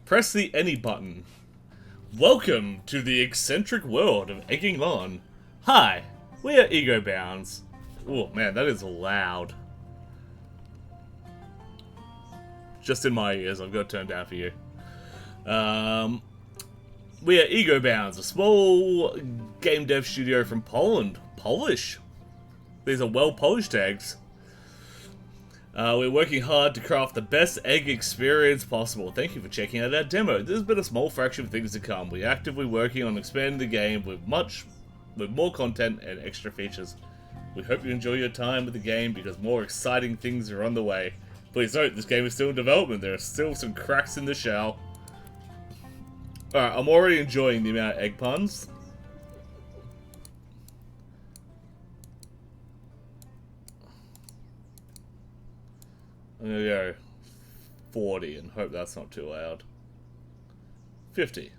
Press the any button. Welcome to the eccentric world of eggingon. Hi, we are Ego Bounds. Oh man, that is loud. Just in my ears, I've got it turned down for you. We are Ego Bounds, a small game dev studio from Poland. Polish. These are well-polished eggs. We're working hard to craft the best egg experience possible. Thank you for checking out our demo. There's been a small fraction of things to come. We're actively working on expanding the game with more content and extra features. We hope you enjoy your time with the game because more exciting things are on the way. Please note, this game is still in development. There are still some cracks in the shell. Alright, I'm already enjoying the amount of egg puns. I'm gonna go 40 and hope that's not too loud. 50.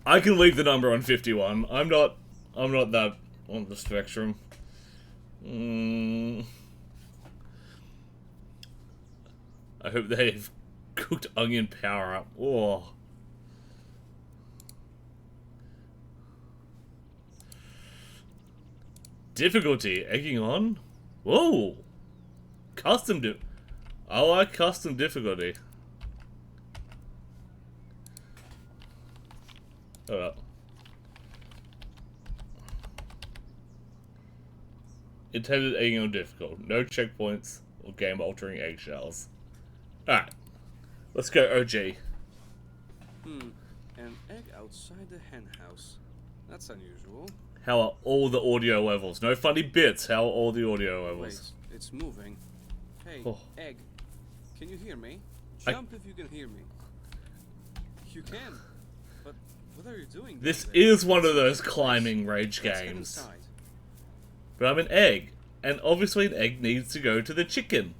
I can leave the number on 51. I'm not that on the spectrum. I hope they've cooked onion power up. Oh. Difficulty, egging on? Whoa! Custom I like custom difficulty. Hold up. Intended egging on difficult. No checkpoints or game altering eggshells. Alright. Let's go OG. An egg outside the hen house. That's unusual. How are all the audio levels? No funny bits. How are all the audio levels? Wait, it's moving. Hey, egg, can you hear me? Jump if you can hear me. You can, but what are you doing? This is one of those climbing rage games. But I'm an egg, and obviously an egg needs to go to the chicken.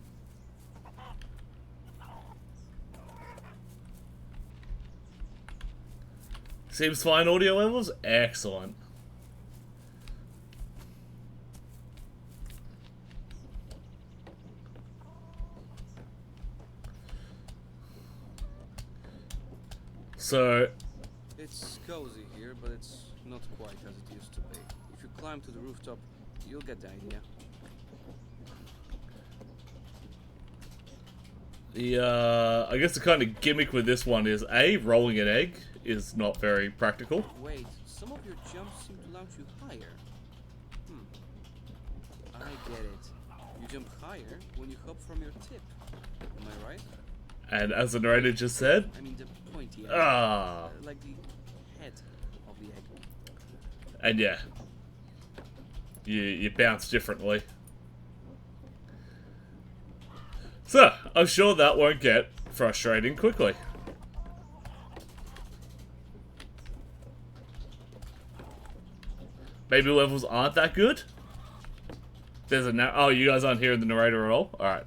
Seems fine audio levels? Excellent. So... It's cozy here, but it's not quite as it used to be. If you climb to the rooftop, you'll get the idea. I guess the kind of gimmick with this one is A, rolling an egg is not very practical. Wait, some of your jumps seem to launch you higher. I get it. You jump higher when you hop from your tip. Am I right? And as the narrator just said, I mean the pointy end. Like the head of the egg. And yeah, you bounce differently. So, I'm sure that won't get frustrating quickly. Maybe levels aren't that good? There's a oh, you guys aren't hearing the narrator at all? Alright.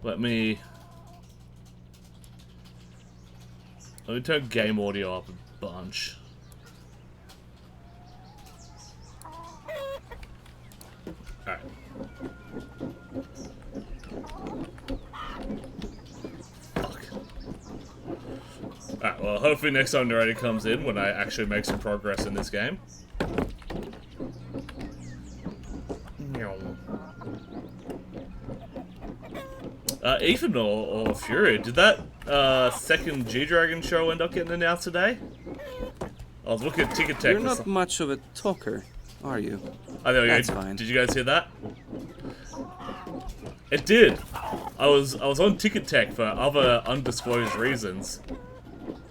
Let me turn game audio up a bunch. Alright. Fuck. Alright, well, hopefully next time narrator comes in when I actually make some progress in this game. Ethan or Fury, did that second G-Dragon show end up getting announced today? I was looking at Ticket Tech. You're not much of a talker, are you? I know. That's fine. Did you guys hear that? It did. I was on Ticket Tech for other undisclosed reasons.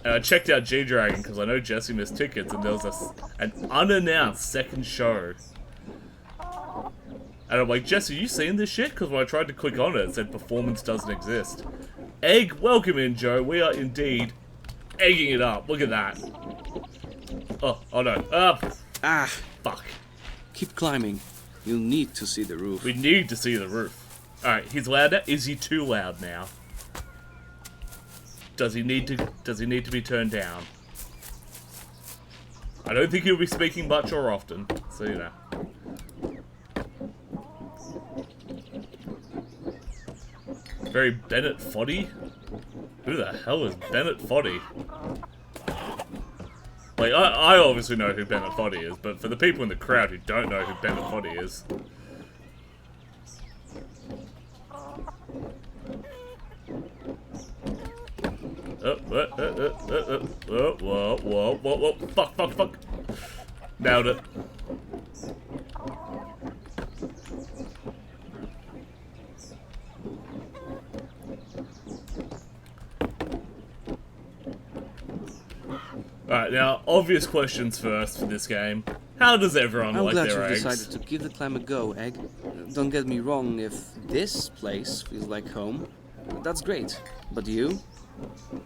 And I checked out G-Dragon because I know Jesse missed tickets, and there was an unannounced second show. And I'm like, Jesse, you seen this shit? Because when I tried to click on it, it said performance doesn't exist. Egg, welcome in, Joe. We are indeed egging it up. Look at that. Oh no. Fuck. Keep climbing. You'll need to see the roof. We need to see the roof. Alright, he's loud now. Is he too loud now? Does he need to be turned down? I don't think he'll be speaking much or often, so you know. Very Bennett Foddy? Who the hell is Bennett Foddy? Like, I obviously know who Bennett Foddy is, but for the people in the crowd who don't know who Bennett Foddy is... Whoa. Fuck. Nailed it. Alright, now, obvious questions first for this game. How does everyone like their eggs? I'm glad you decided to give the climb a go, Egg. Don't get me wrong, if this place feels like home, that's great. But you?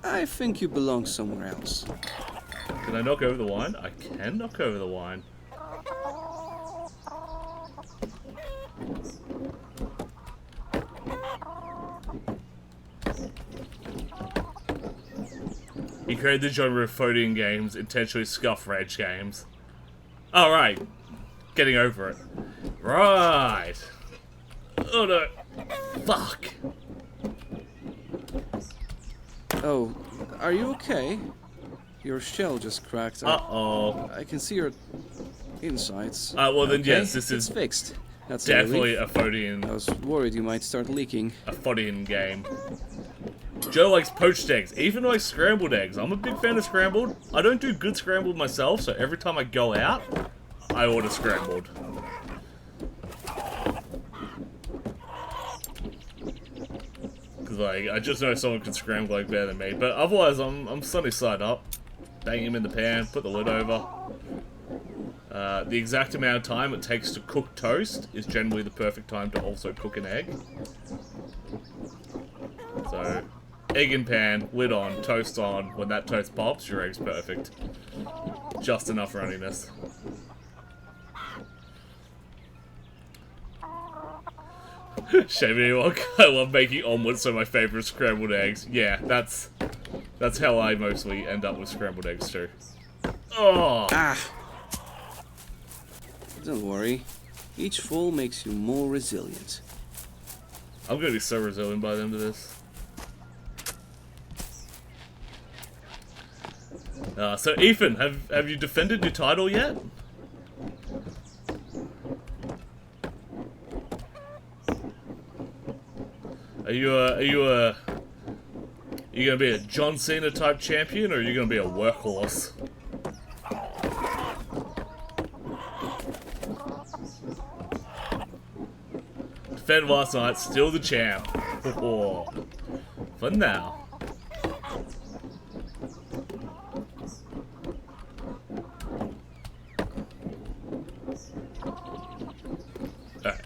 I think you belong somewhere else. Can I knock over the wine? I can knock over the wine. He created the genre of phoning games, intentionally scuff rage games. Alright. Getting over it. Right. Oh no. Fuck. Oh, are you okay? Your shell just cracked. Uh-oh. I can see your insides. Well then okay, yes, this is fixed. That's definitely a a Phodian. I was worried you might start leaking. A Phodian game. Joe likes poached eggs. Ethan likes scrambled eggs. I'm a big fan of scrambled. I don't do good scrambled myself, so every time I go out, I order scrambled. Because, like, I just know someone can scramble egg better than me. But otherwise, I'm sunny side up. Bang him in the pan, put the lid over. The exact amount of time it takes to cook toast is generally the perfect time to also cook an egg. So, egg in pan, lid on, toast on. When that toast pops, your egg's perfect. Just enough runniness. Shame anyone. I love making omelets, so my favorite scrambled eggs. Yeah, that's how I mostly end up with scrambled eggs too. Oh. Ah. Don't worry. Each fall makes you more resilient. I'm gonna be so resilient by the end of this. So Ethan, have you defended your title yet? Are you gonna be a John Cena type champion, or are you gonna be a workhorse? Defend last night, still the champ. Oh, for now. Alright.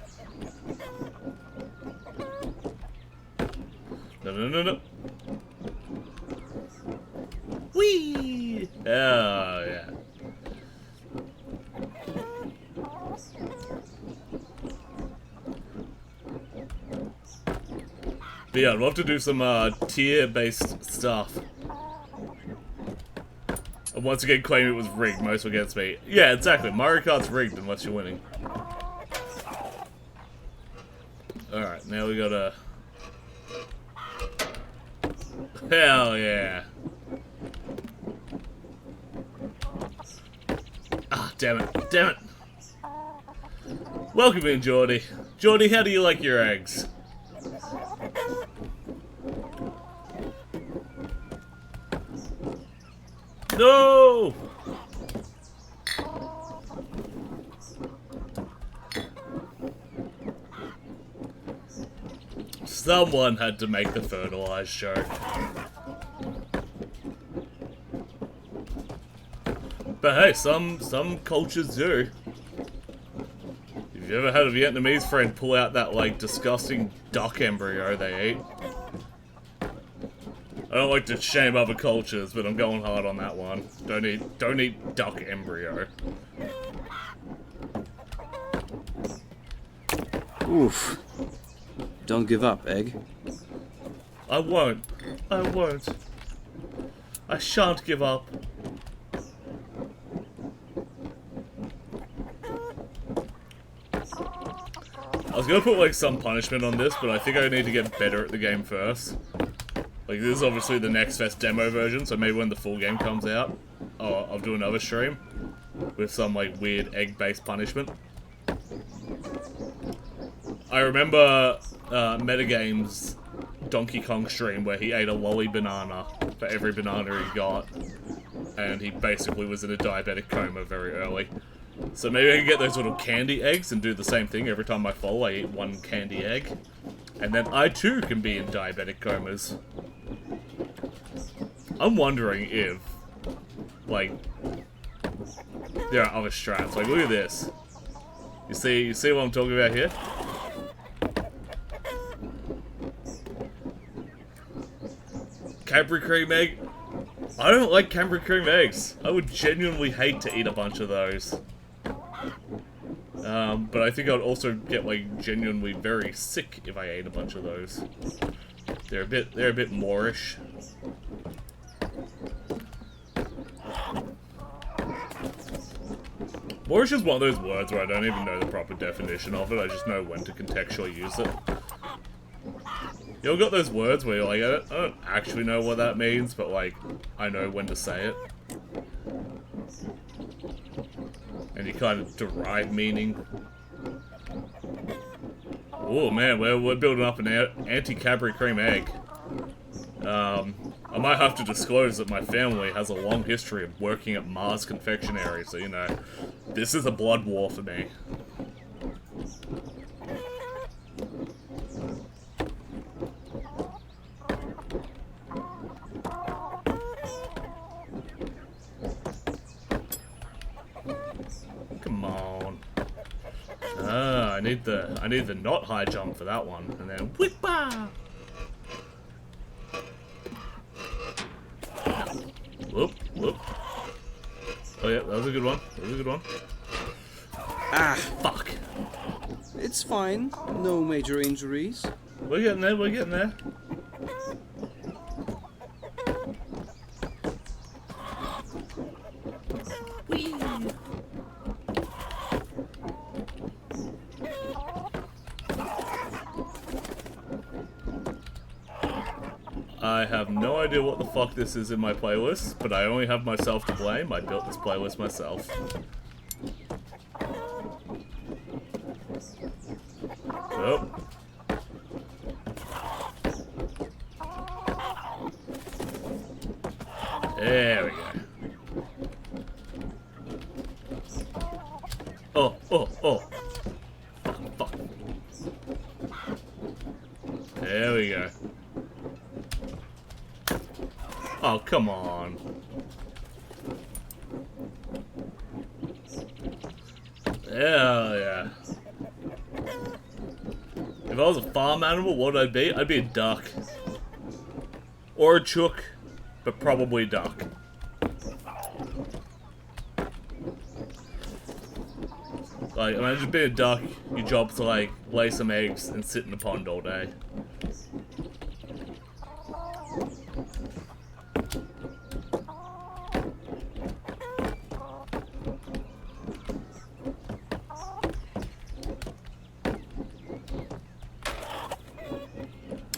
No. Whee! Oh, yeah. But yeah, I'd love to do some tier-based stuff. And once again, claim it was rigged, most against me. Yeah, exactly. Mario Kart's rigged unless you're winning. Alright, now we gotta... Hell yeah. Ah, damn it. Welcome in, Geordie. Geordie, how do you like your eggs? No! Someone had to make the fertilized joke. But hey, some cultures do. Have you ever had a Vietnamese friend pull out that, like, disgusting duck embryo they eat? I don't like to shame other cultures, but I'm going hard on that one. Don't eat duck embryo. Oof. Don't give up, Egg. I won't. I shan't give up. I was gonna put like some punishment on this, but I think I need to get better at the game first. Like, this is obviously the Next Fest demo version, so maybe when the full game comes out, I'll do another stream with some like weird egg-based punishment. I remember Metagame's Donkey Kong stream where he ate a lolly banana for every banana he got, and he basically was in a diabetic coma very early. So maybe I can get those little candy eggs and do the same thing every time I fall. I eat one candy egg, and then I too can be in diabetic comas. I'm wondering if, like, there are other strats. Like, look at this. You see what I'm talking about here? Cadbury cream egg. I don't like Cadbury cream eggs. I would genuinely hate to eat a bunch of those. But I think I'd also get like genuinely very sick if I ate a bunch of those. They're a bit moreish. Moorish is one of those words where I don't even know the proper definition of it, I just know when to contextually use it. You all got those words where you're like, I don't actually know what that means, but like, I know when to say it. And you kind of derive meaning. Oh man, we're building up an anti-Cadbury cream egg. I might have to disclose that my family has a long history of working at Mars Confectionery, so you know, this is a blood war for me. Come on. Ah, I need the not high jump for that one, and then whip-ah! Whoop, whoop. Oh yeah, that was a good one. That was a good one. Ah, fuck. It's fine. No major injuries. We're getting there, we're getting there. Whee! I have no idea what the fuck this is in my playlist, but I only have myself to blame. I built this playlist myself. Oh. There we go. Oh, oh, oh. Fuck, fuck. There we go. Oh, come on. Hell yeah. If I was a farm animal, what would I be? I'd be a duck. Or a chook, but probably a duck. Like, imagine being a duck, your job's to like, lay some eggs and sit in the pond all day.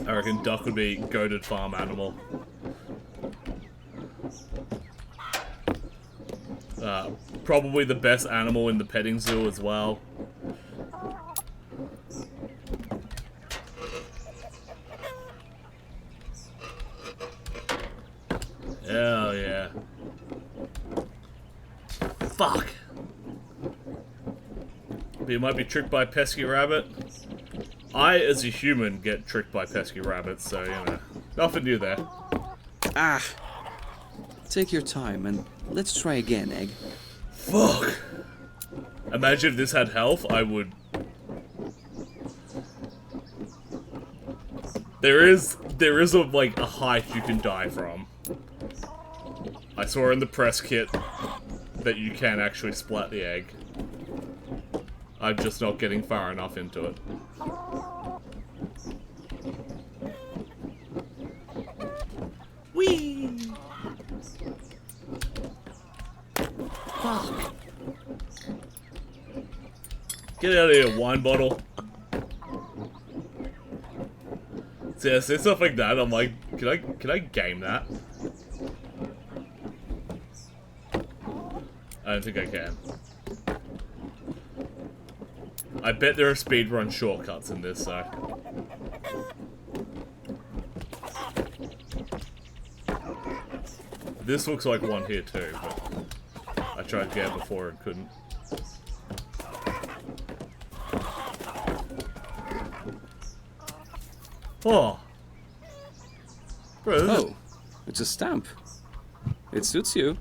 I reckon duck would be goated farm animal. Probably the best animal in the petting zoo as well. Hell yeah. Fuck. But you might be tricked by a pesky rabbit. I, as a human, get tricked by pesky rabbits, so, you know, nothing new there. Ah. Take your time and let's try again, Egg. Fuck. Imagine if this had health, I would... There is like, a height you can die from. I saw in the press kit that you can actually splat the egg. I'm just not getting far enough into it. Whee! Fuck. Get out of here, wine bottle. So yeah, say stuff like that. I'm like, can I game that? I don't think I can. I bet there are speedrun shortcuts in this, though. This looks like one here too, but I tried to get it before and couldn't. Oh. Bro, Oh, it's a stamp. It suits you.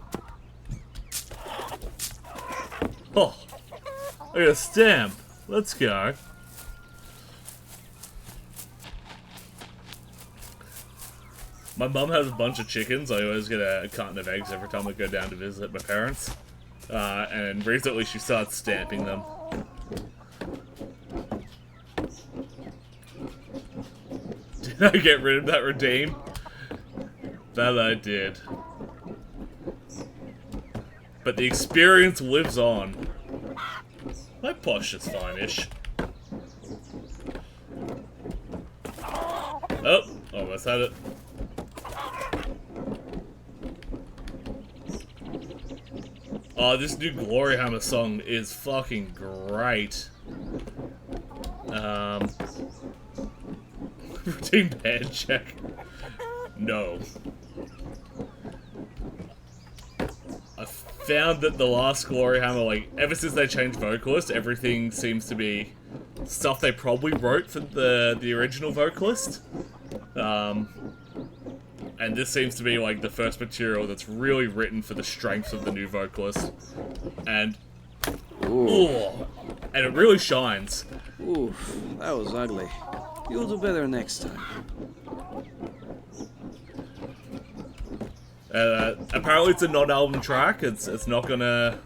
Oh. I got a stamp. Let's go. My mum has a bunch of chickens. I always get a carton of eggs every time I go down to visit my parents. And recently she started stamping them. Did I get rid of that redeem? That I did. But the experience lives on. My posh is fine-ish. Oh, almost had it. Oh, this new Glory Hammer song is fucking great. Routine band check. No. I found that the last Glory Hammer, like, ever since they changed vocalist, everything seems to be stuff they probably wrote for the original vocalist. And this seems to be, like, the first material that's really written for the strengths of the new vocalist. And... Ooh. And it really shines. Ooh, that was ugly. You'll do better next time. Apparently it's a non-album track. It's not gonna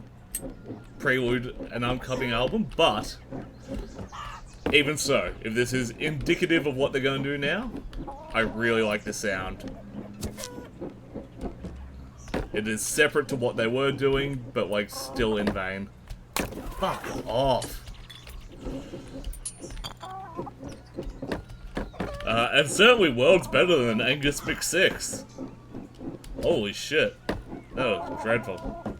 prelude an upcoming album, but even so, if this is indicative of what they're gonna do now, I really like the sound. It is separate to what they were doing, but like still in vain. Fuck off. And certainly worlds better than Angus Mix 6. Holy shit. That was dreadful.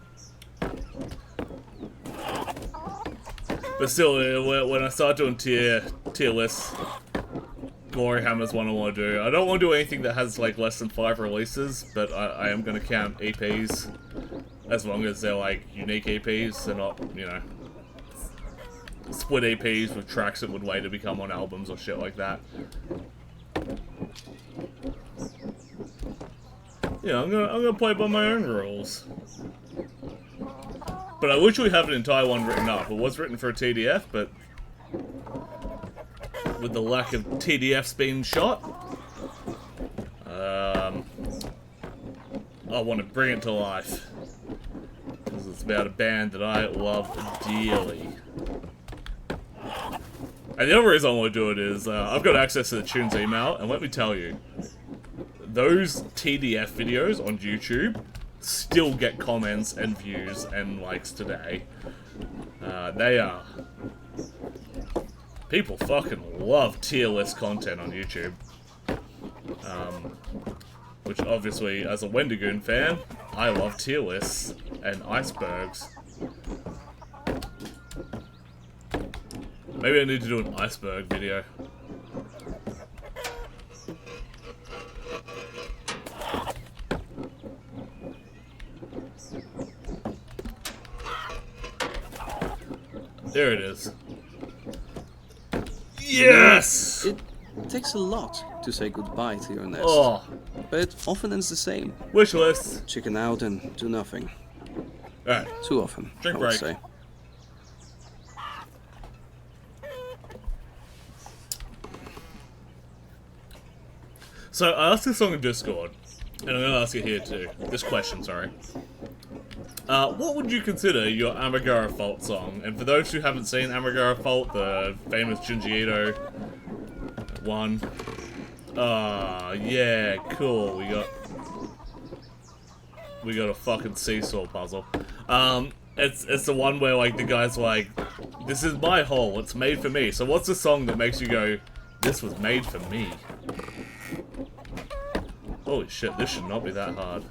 But still, when I start doing tier lists, Glory Hammer's one I want to do. I don't want to do anything that has like less than 5 releases, but I am going to count EPs as long as they're like unique EPs. They're not, you know, split EPs with tracks that would later become on albums or shit like that. Yeah, I'm gonna play by my own rules. But I literally have an entire one written up. It was written for a TDF, but with the lack of TDFs being shot, I want to bring it to life. Because it's about a band that I love dearly. And the other reason I want to do it is, I've got access to the Tunes email, and let me tell you, those TDF videos on YouTube still get comments and views and likes today. They are... People fucking love tier list content on YouTube. Which obviously, as a Wendigoon fan, I love tier lists and icebergs. Maybe I need to do an iceberg video. There it is. Yes! It takes a lot to say goodbye to your nest. Oh. But it often ends the same. Wish list. Chicken out and do nothing. Alright. Too often, Drink I would break. say. So, I asked this on Discord, and I'm going to ask it here too. This question, sorry. What would you consider your Amagara Fault song? And for those who haven't seen Amagara Fault, the famous Junji Ito one. Yeah, cool. We got a fucking seesaw puzzle. It's the one where like the guy's like, this is my hole, it's made for me. So what's the song that makes you go, this was made for me? Holy shit, this should not be that hard.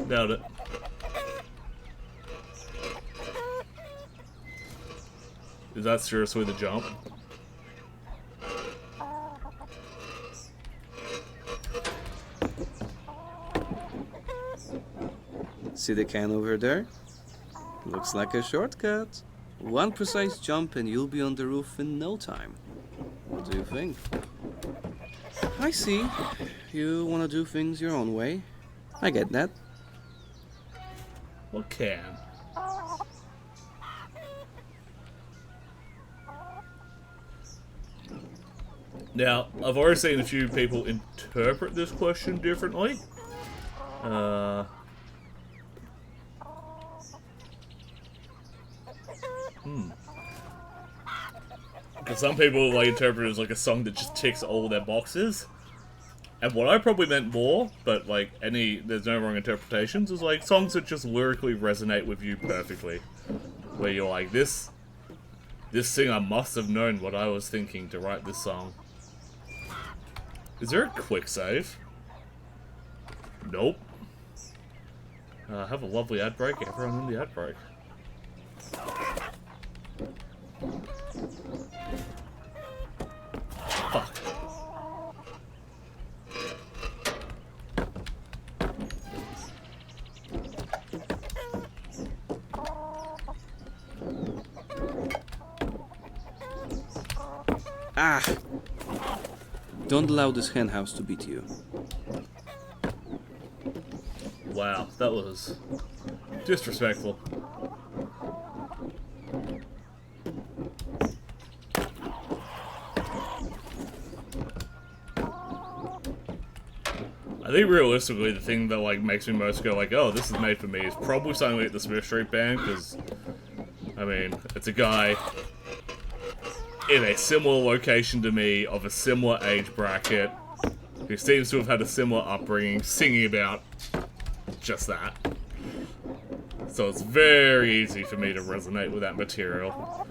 Nailed it. Is that seriously the jump? See the can over there? Looks like a shortcut. One precise jump and you'll be on the roof in no time. What do you think? I see. You want to do things your own way. I get that. What can? Now, I've already seen a few people interpret this question differently. Because some people like interpret it as like a song that just ticks all their boxes. And what I probably meant more, but like there's no wrong interpretations, is like songs that just lyrically resonate with you perfectly. Where you're like, this singer must have known what I was thinking to write this song. Is there a quick save? Nope. Have a lovely ad break, everyone in the ad break. Fuck. Ah! Don't allow this henhouse to beat you. Wow, that was disrespectful. I think realistically the thing that like makes me most go like, oh, this is made for me is probably something like the Smith Street Band, because I mean, it's a guy in a similar location to me, of a similar age bracket, who seems to have had a similar upbringing, singing about just that. So it's very easy for me to resonate with that material.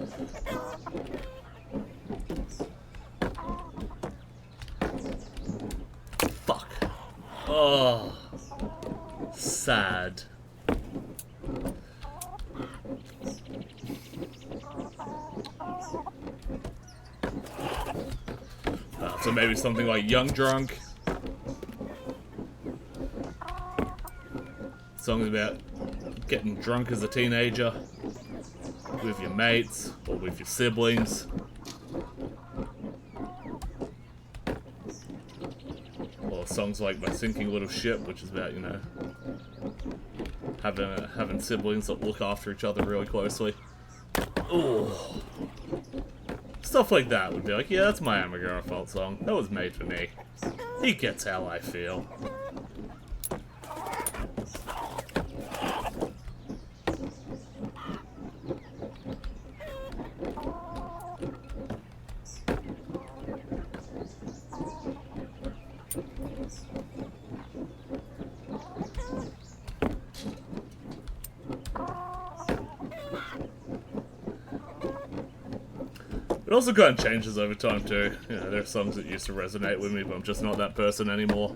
Fuck. Oh. Sad. So maybe something like Young Drunk. Songs about getting drunk as a teenager with your mates or with your siblings. Or songs like My Sinking Little Ship, which is about, you know, having siblings that look after each other really closely. Ooh. Stuff like that would be like, yeah, that's my Amagara Fault song. That was made for me. He gets how I feel. It also kind of changes over time too. You know, there are songs that used to resonate with me, but I'm just not that person anymore.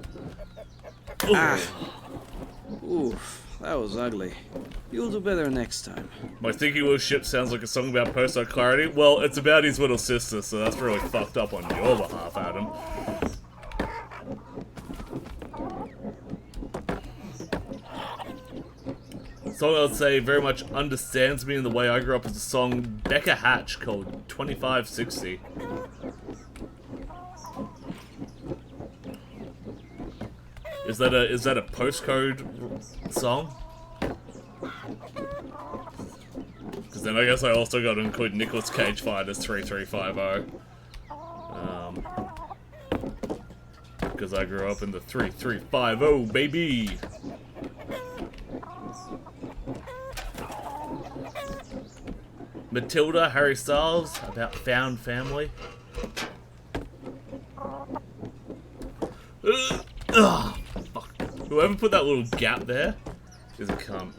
Ooh. Ah! Oof, that was ugly. You'll do better next time. My Thinking Little Ship sounds like a song about personal clarity. Well, it's about his little sister, so that's really fucked up on your behalf, Adam. The song I would say very much understands me in the way I grew up is a song Becca Hatch called 2560. Is that a postcode song? Because then I guess I also got to include Nicolas Cage Fighters 3350. Because I grew up in the 3350, baby! Matilda, Harry Styles, about found family. Ugh, fuck. Whoever put that little gap there is a cunt.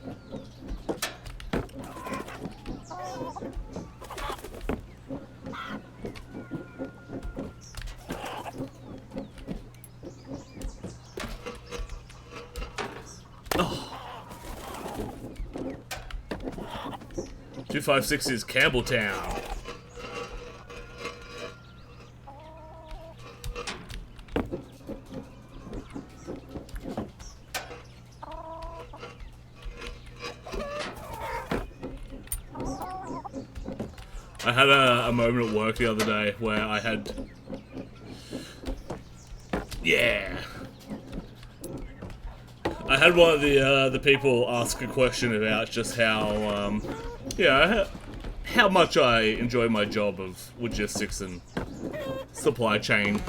256 is Campbelltown. I had a moment at work the other day where I had... Yeah. I had one of the people ask a question about just how, yeah, how much I enjoy my job of logistics and supply chain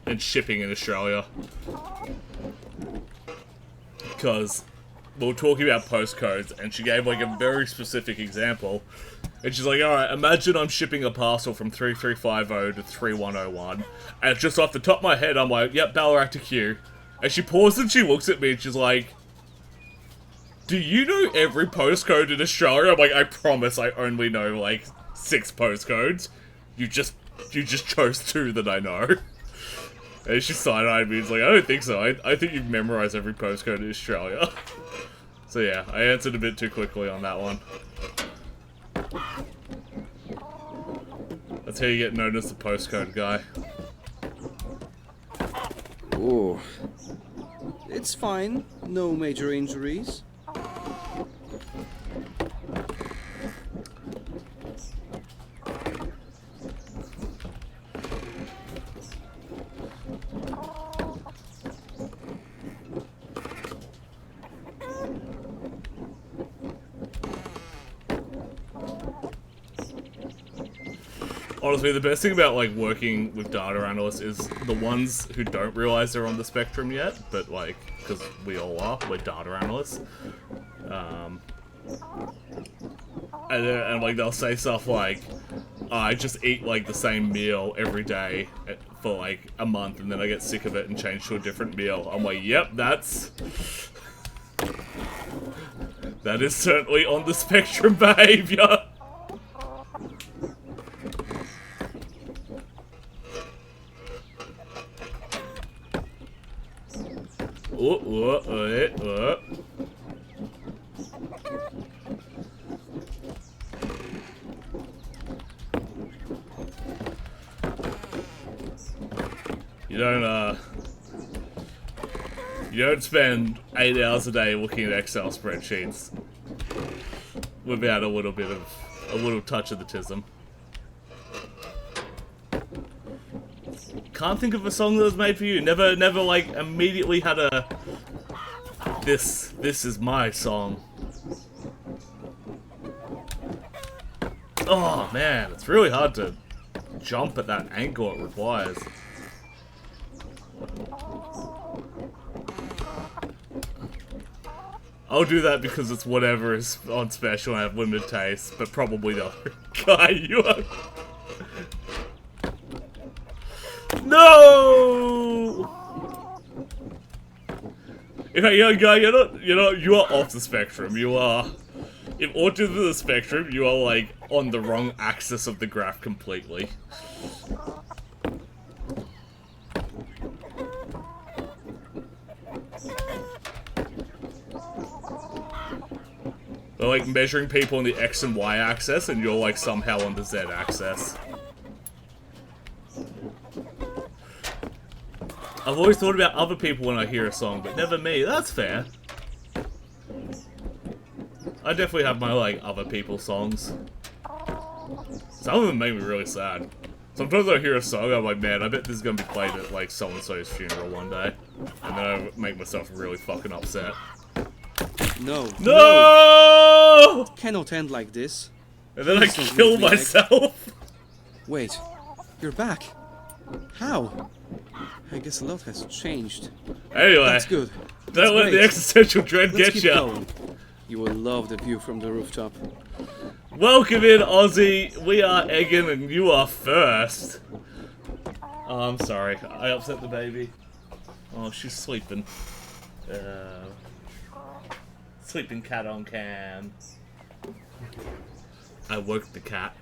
and shipping in Australia. Because we were talking about postcodes, and she gave like a very specific example. And she's like, alright, imagine I'm shipping a parcel from 3350 to 3101. And just off the top of my head, I'm like, yep, Ballarat to Q. And she pauses and she looks at me and she's like, do you know every postcode in Australia? I'm like, I promise I only know like 6 postcodes. You just chose 2 that I know. And she side-eyed me and was like, I don't think so. I think you've memorized every postcode in Australia. So yeah, I answered a bit too quickly on that one. That's how you get known as the postcode guy. Oh, it's fine. No major injuries. Honestly, the best thing about like working with data analysts is the ones who don't realize they're on the spectrum yet, but like, because we all are, we're data analysts. And like they'll say stuff like, I just eat like the same meal every day for like a month, and then I get sick of it and change to a different meal. I'm like, yep, that is certainly on the spectrum behavior. You don't spend 8 hours a day looking at Excel spreadsheets without a little touch of the tism. Can't think of a song that was made for you. Never like immediately had a this is my song. Oh man, it's really hard to jump at that angle it requires. I'll do that because it's whatever is on special and I have limited taste, but probably the other guy you are. No! In fact, young guy, you are off the spectrum. You are, if autism is the spectrum, you are like on the wrong axis of the graph completely. They're like measuring people on the X and Y axis, and you're like somehow on the Z axis. I've always thought about other people when I hear a song, but never me. That's fair. I definitely have my, like, other people's songs. Some of them make me really sad. Sometimes I hear a song, I'm like, man, I bet this is gonna be played at, like, so-and-so's funeral one day. And then I make myself really fucking upset. No. No! It cannot end like this. And then I kill myself. Wait, you're back. How? I guess a lot has changed. Anyway, that's good. Don't let the existential dread Let's get keep you. Going. You will love the view from the rooftop. Welcome in, Aussie. We are Eggin, and you are first. Oh, I'm sorry. I upset the baby. Oh, she's sleeping. Sleeping cat on cam. I woke the cat.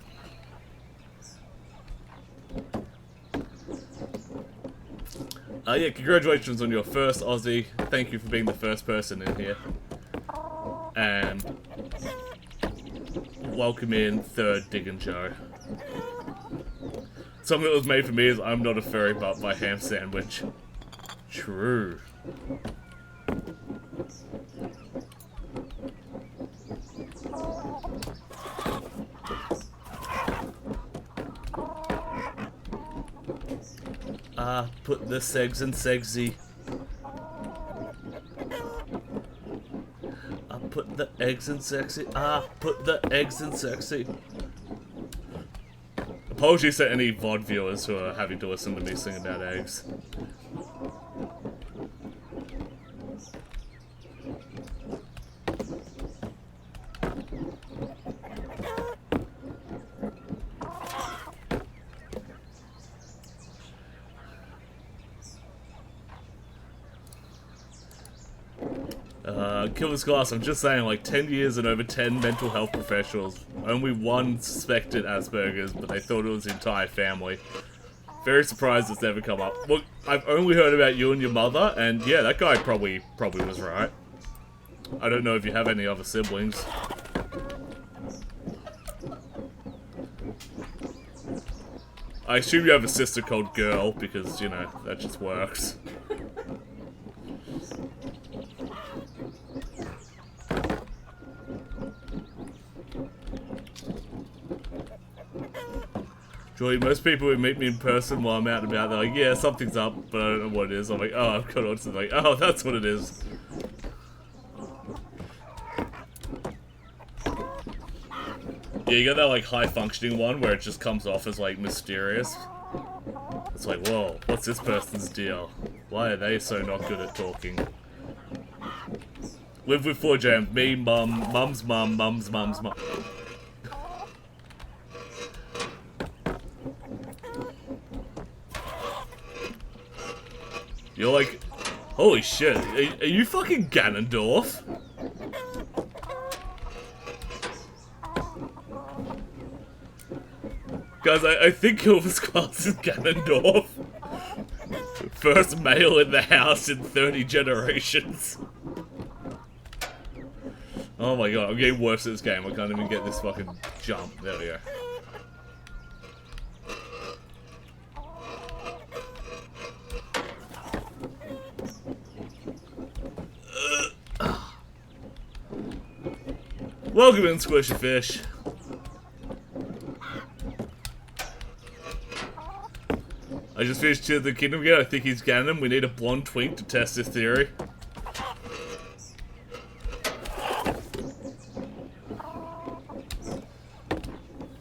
Yeah, congratulations on your first, Aussie. Thank you for being the first person in here. And welcome in third Dig and Joe. Something that was made for me is I'm not a furry but my ham sandwich. True. Put the segs in segsy. Put the eggs in sexy. Put the eggs in sexy. Apologies to any VOD viewers who are having to listen to me sing about eggs. Killer's Glass, I'm just saying, like, 10 years and over 10 mental health professionals. Only one suspected Asperger's, but they thought it was the entire family. Very surprised it's never come up. Look, I've only heard about you and your mother, and yeah, that guy probably was right. I don't know if you have any other siblings. I assume you have a sister called Girl, because, you know, that just works. Joey, most people who meet me in person while I'm out and about, they're like, yeah, something's up, but I don't know what it is. I'm like, oh, I've got on something. Like, oh, that's what it is. Yeah, you got that, like, high-functioning one where it just comes off as, like, mysterious. It's like, whoa, what's this person's deal? Why are they so not good at talking? Live with 4Jam. Me, mum, mum's mum, mum's mum's mum. You're like, holy shit, are you fucking Ganondorf? Guys, I think Killer's Class is Ganondorf. First male in the house in 30 generations. Oh my god, I'm getting worse at this game. I can't even get this fucking jump. There we go. Welcome in, Squishy Fish. I just finished Tears of the Kingdom again. I think he's Ganon. We need a blonde twink to test this theory.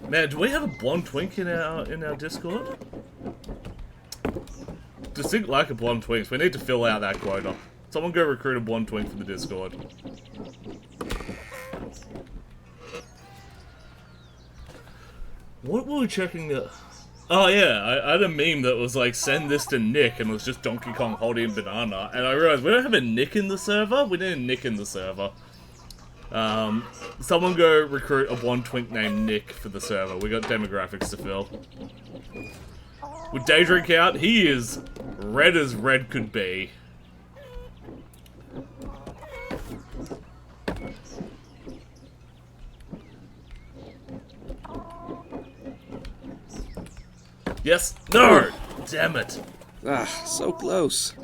Man, do we have a blonde twink in our Discord? Distinct lack of blonde twinks. We need to fill out that quota. Someone go recruit a blonde twink for the Discord. What were we checking the... Oh yeah, I had a meme that was like, send this to Nick, and it was just Donkey Kong holding a banana. And I realized we don't have a Nick in the server. We need a Nick in the server. Someone go recruit a blonde twink named Nick for the server. We got demographics to fill. With Daydrink out, he is red as red could be. Yes. No! Damn it. Ah, so close.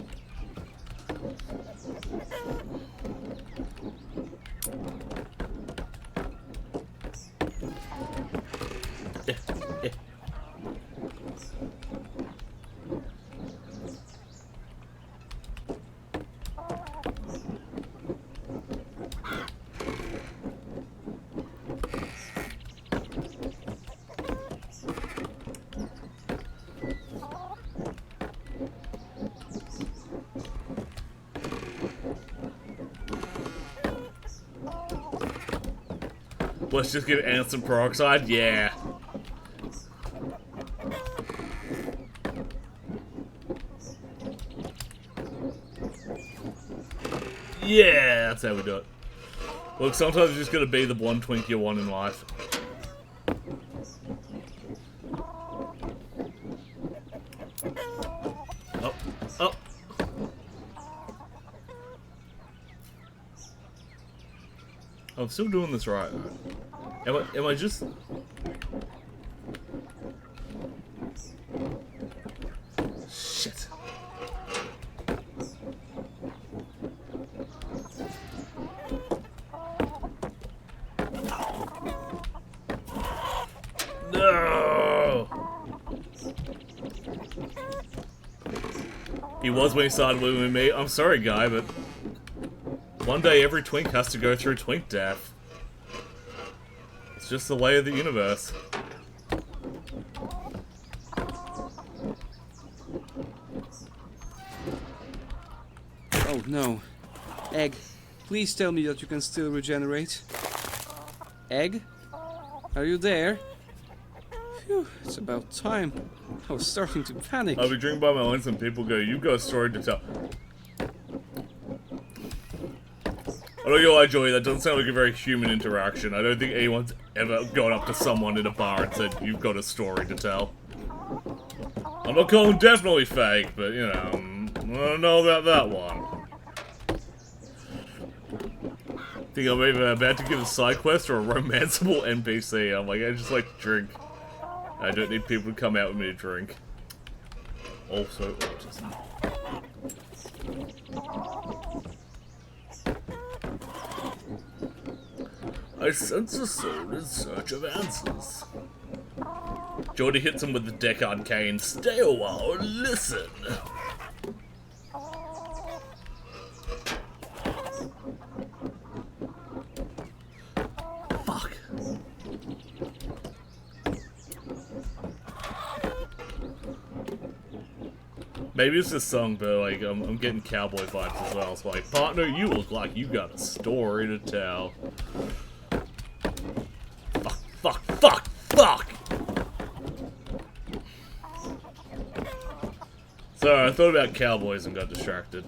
Let's just give Ansem peroxide? Yeah. Yeah, that's how we do it. Look, sometimes you just gotta be the blonde twink you want in life. Up, up. I'm still doing this right. Am I just... Shit. No! He was when he started living with me. I'm sorry, guy, but one day every twink has to go through twink death. It's just the way of the universe. Oh no. Egg, please tell me that you can still regenerate. Egg? Are you there? Phew, it's about time. I was starting to panic. I'll be drinking by my own and people go, "You've got a story to tell." I don't know why, Joey, that doesn't sound like a very human interaction. I don't think anyone's ever gone up to someone in a bar and said, "You've got a story to tell." I'm not calling definitely fake, but, you know, I don't know about that one. Think I'm either about to give a side quest or a romanceable NPC. I'm like, I just like to drink. I don't need people to come out with me to drink. Also, autism. I sense a soul in search of answers. Jordy hits him with the deck arcane. Stay a while and listen. Fuck. Maybe it's this song, but like I'm getting cowboy vibes as well. It's like, partner, you look like you got a story to tell. Fuck, fuck, fuck! Sorry, I thought about cowboys and got distracted.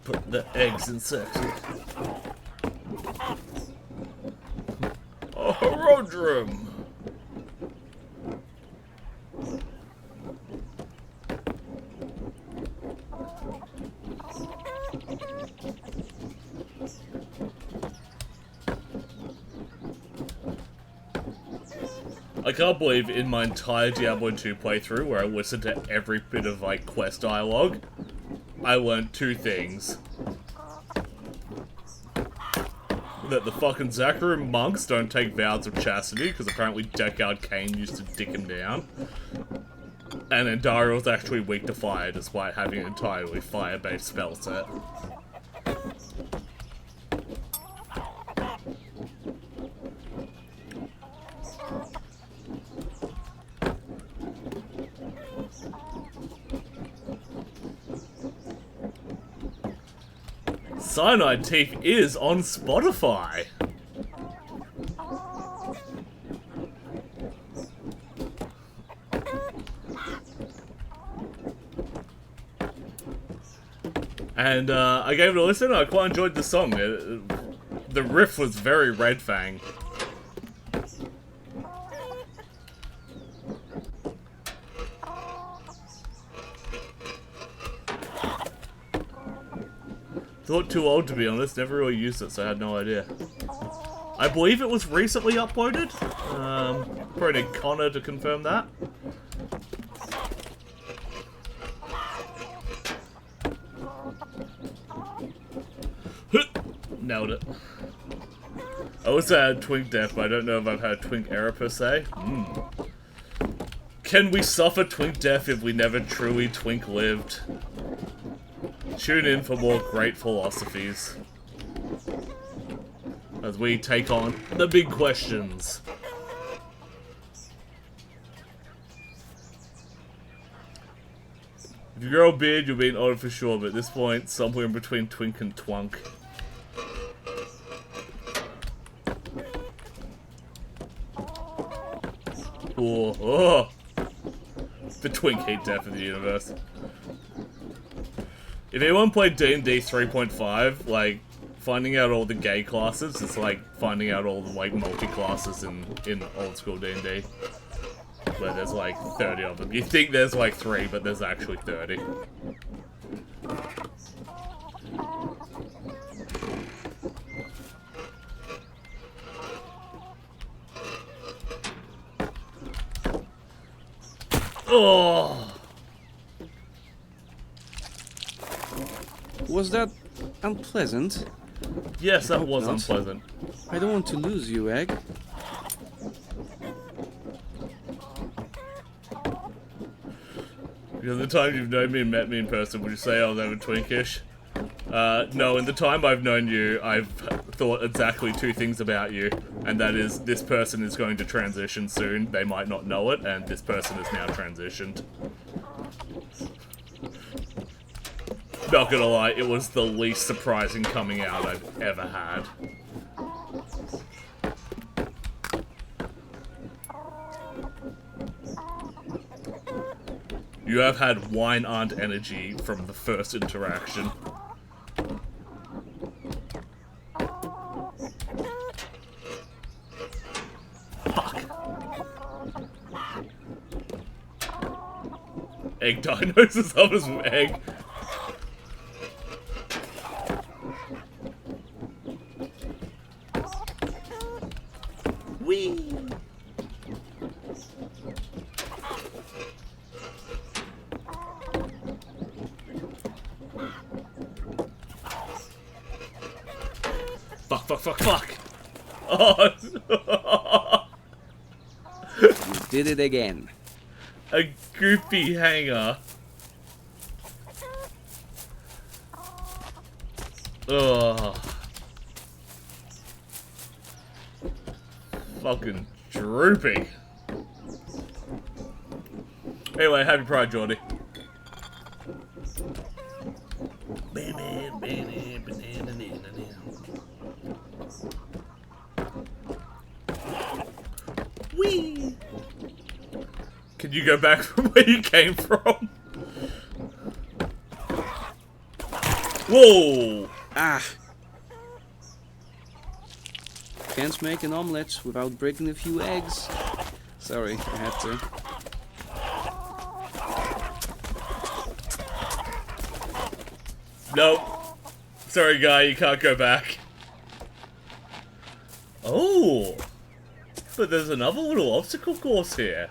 Put the eggs in section. Oh, Rodrum! I can't believe in my entire Diablo 2 playthrough, where I listened to every bit of, like, quest dialogue, I learned two things. That the fucking Zachary monks don't take vows of chastity, because apparently Deckard Cain used to dick him down. And then Daryl's actually weak to fire, despite having an entirely fire-based spell set. Cyanide Teeth is on Spotify. And I gave it a listen. I quite enjoyed the song. The riff was very Red Fang. Thought too old, to be honest. Never really used it, so I had no idea. I believe it was recently uploaded. Probably need Connor to confirm that. Nailed it. I also had Twink Death, but I don't know if I've had Twink Error per se. Can we suffer Twink Death if we never truly Twink lived? Tune in for more great philosophies as we take on the big questions. If you grow a beard, you'll be an old for sure, but at this point, somewhere in between Twink and Twunk. Oh. The Twink hate death of the universe. If anyone played D&D 3.5, like, finding out all the gay classes, it's like finding out all the, like, multi-classes in old school D&D. Where there's, like, 30 of them. You think there's, like, 3, but there's actually 30. Oh! Was that unpleasant? Yes, that hope was not. unpleasant. I don't want to lose you, Egg. Because the time you've known me and met me in person, would you say I was over twinkish? No, in the time I've known you, I've thought exactly two things about you. And that is, this person is going to transition soon. They might not know it, and this person is now transitioned. Not gonna lie, it was the least surprising coming out I've ever had. You have had wine aunt energy from the first interaction. Fuck. Egg diagnosis others with egg. Whee! Fuck. Oh, You did it again. a goofy hanger. Ugh. Fucking droopy. Anyway, happy Pride, Geordie. Whee! Can you go back from where you came from? Whoa! Ah! Can't make an omelette without breaking a few eggs. Sorry, I had to. Nope. Sorry, guy, you can't go back. Oh! But there's another little obstacle course here.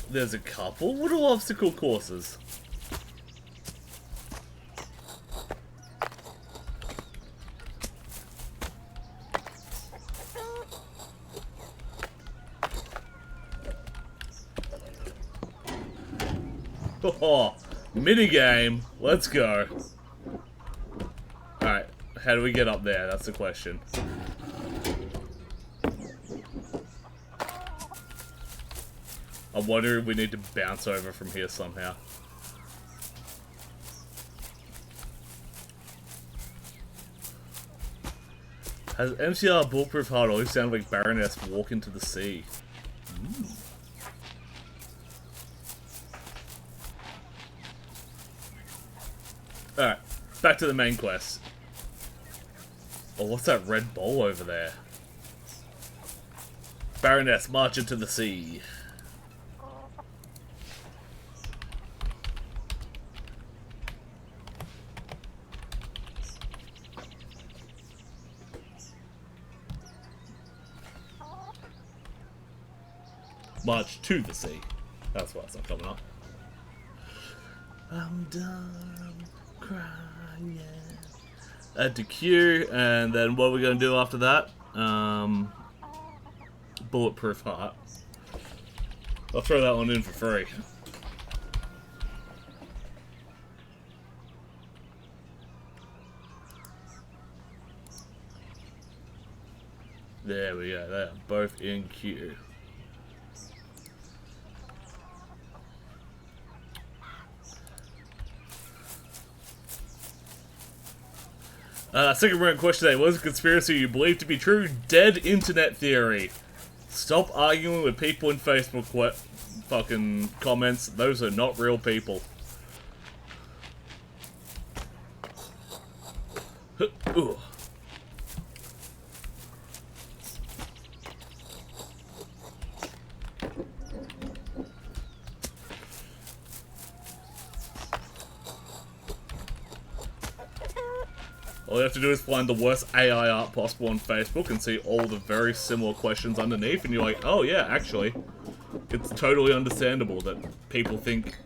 There's a couple little obstacle courses. Oh, minigame. Let's go. Alright, how do we get up there? That's the question. I'm wondering if we need to bounce over from here somehow. Has MCR Bulletproof Heart always sounded like Baroness walk into the sea? Alright, back to the main quest. Oh, what's that red bowl over there? Baroness, march into the sea. March to the sea. That's why it's not coming up. I'm done crying. Add to queue, and then what are we going to do after that? Bulletproof Heart. I'll throw that one in for free. There we go, they are both in queue. Second round question today. What is a conspiracy you believe to be true? Dead internet theory. Stop arguing with people in Facebook fucking comments. Those are not real people. Ooh. All you have to do is find the worst AI art possible on Facebook and see all the very similar questions underneath, and you're like, oh yeah, actually, it's totally understandable that people think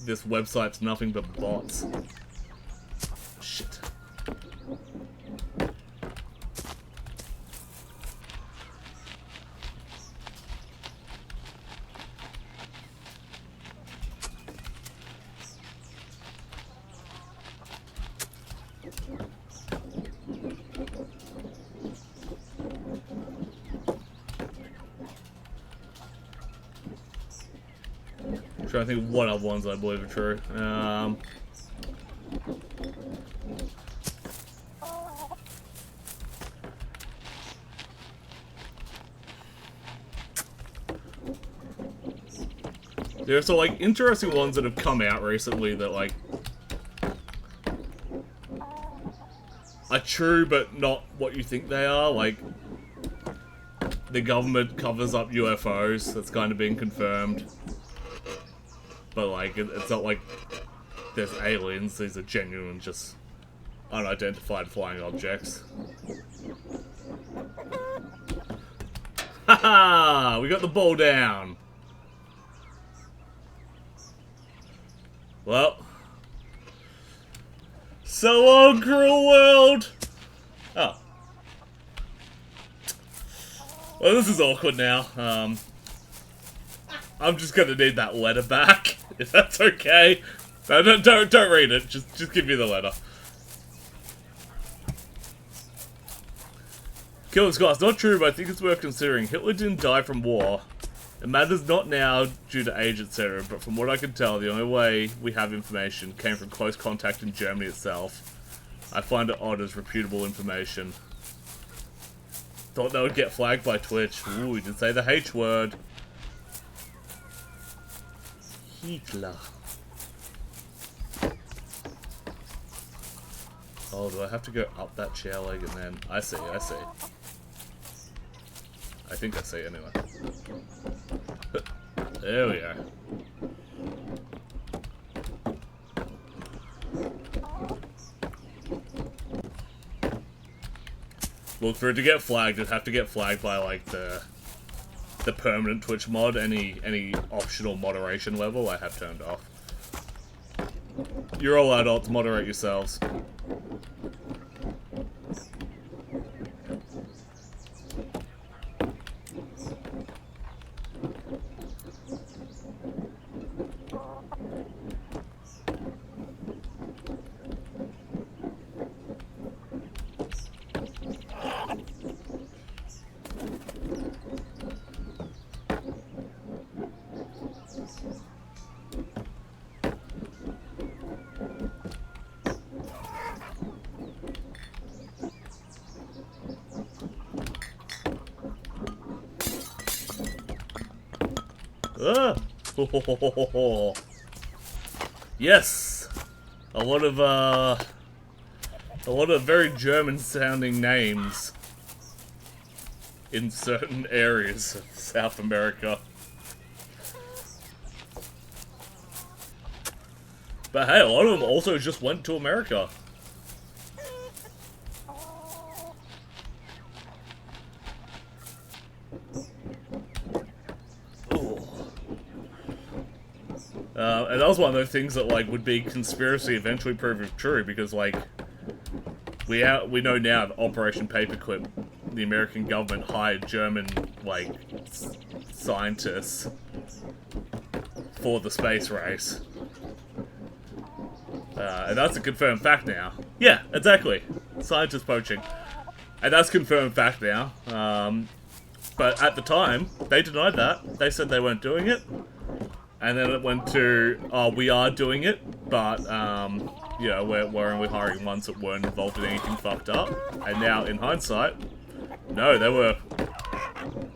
this website's nothing but bots. Shit. I'm trying to think of what other ones I believe are true. There's some like interesting ones that have come out recently that like are true but not what you think they are. Like the government covers up UFOs. That's kind of been confirmed. But like it's not like there's aliens. These are genuine, just unidentified flying objects. Haha! We got the ball down. Well, so long, cruel world. Oh, well, this is awkward now. I'm just gonna need that letter back, if that's okay. No, don't read it. Just give me the letter. Killing Scott's not true, but I think it's worth considering. Hitler didn't die from war. It matters not now due to age, etc., but from what I can tell, the only way we have information came from close contact in Germany itself. I find it odd as reputable information. Thought they would get flagged by Twitch. Ooh, we did say the H word. Hitler. Oh, do I have to go up that chair leg and then... I see. I think I see anyway. There we are. Look, for it to get flagged, it'd have to get flagged by like the permanent Twitch mod. Any optional moderation level I have turned off. You're all adults, moderate yourselves. Yes, a lot of very German-sounding names in certain areas of South America. But hey, a lot of them also just went to America. And that was one of those things that, like, would be conspiracy eventually prove true, because, like, we know now that Operation Paperclip, the American government hired German, like, scientists for the space race. And that's a confirmed fact now. Yeah, exactly. Scientist poaching. And that's confirmed fact now. But at the time, they denied that. They said they weren't doing it. And then it went to, oh, we are doing it, but, you know, we're only hiring ones that weren't involved in anything fucked up. And now, in hindsight, no, they were,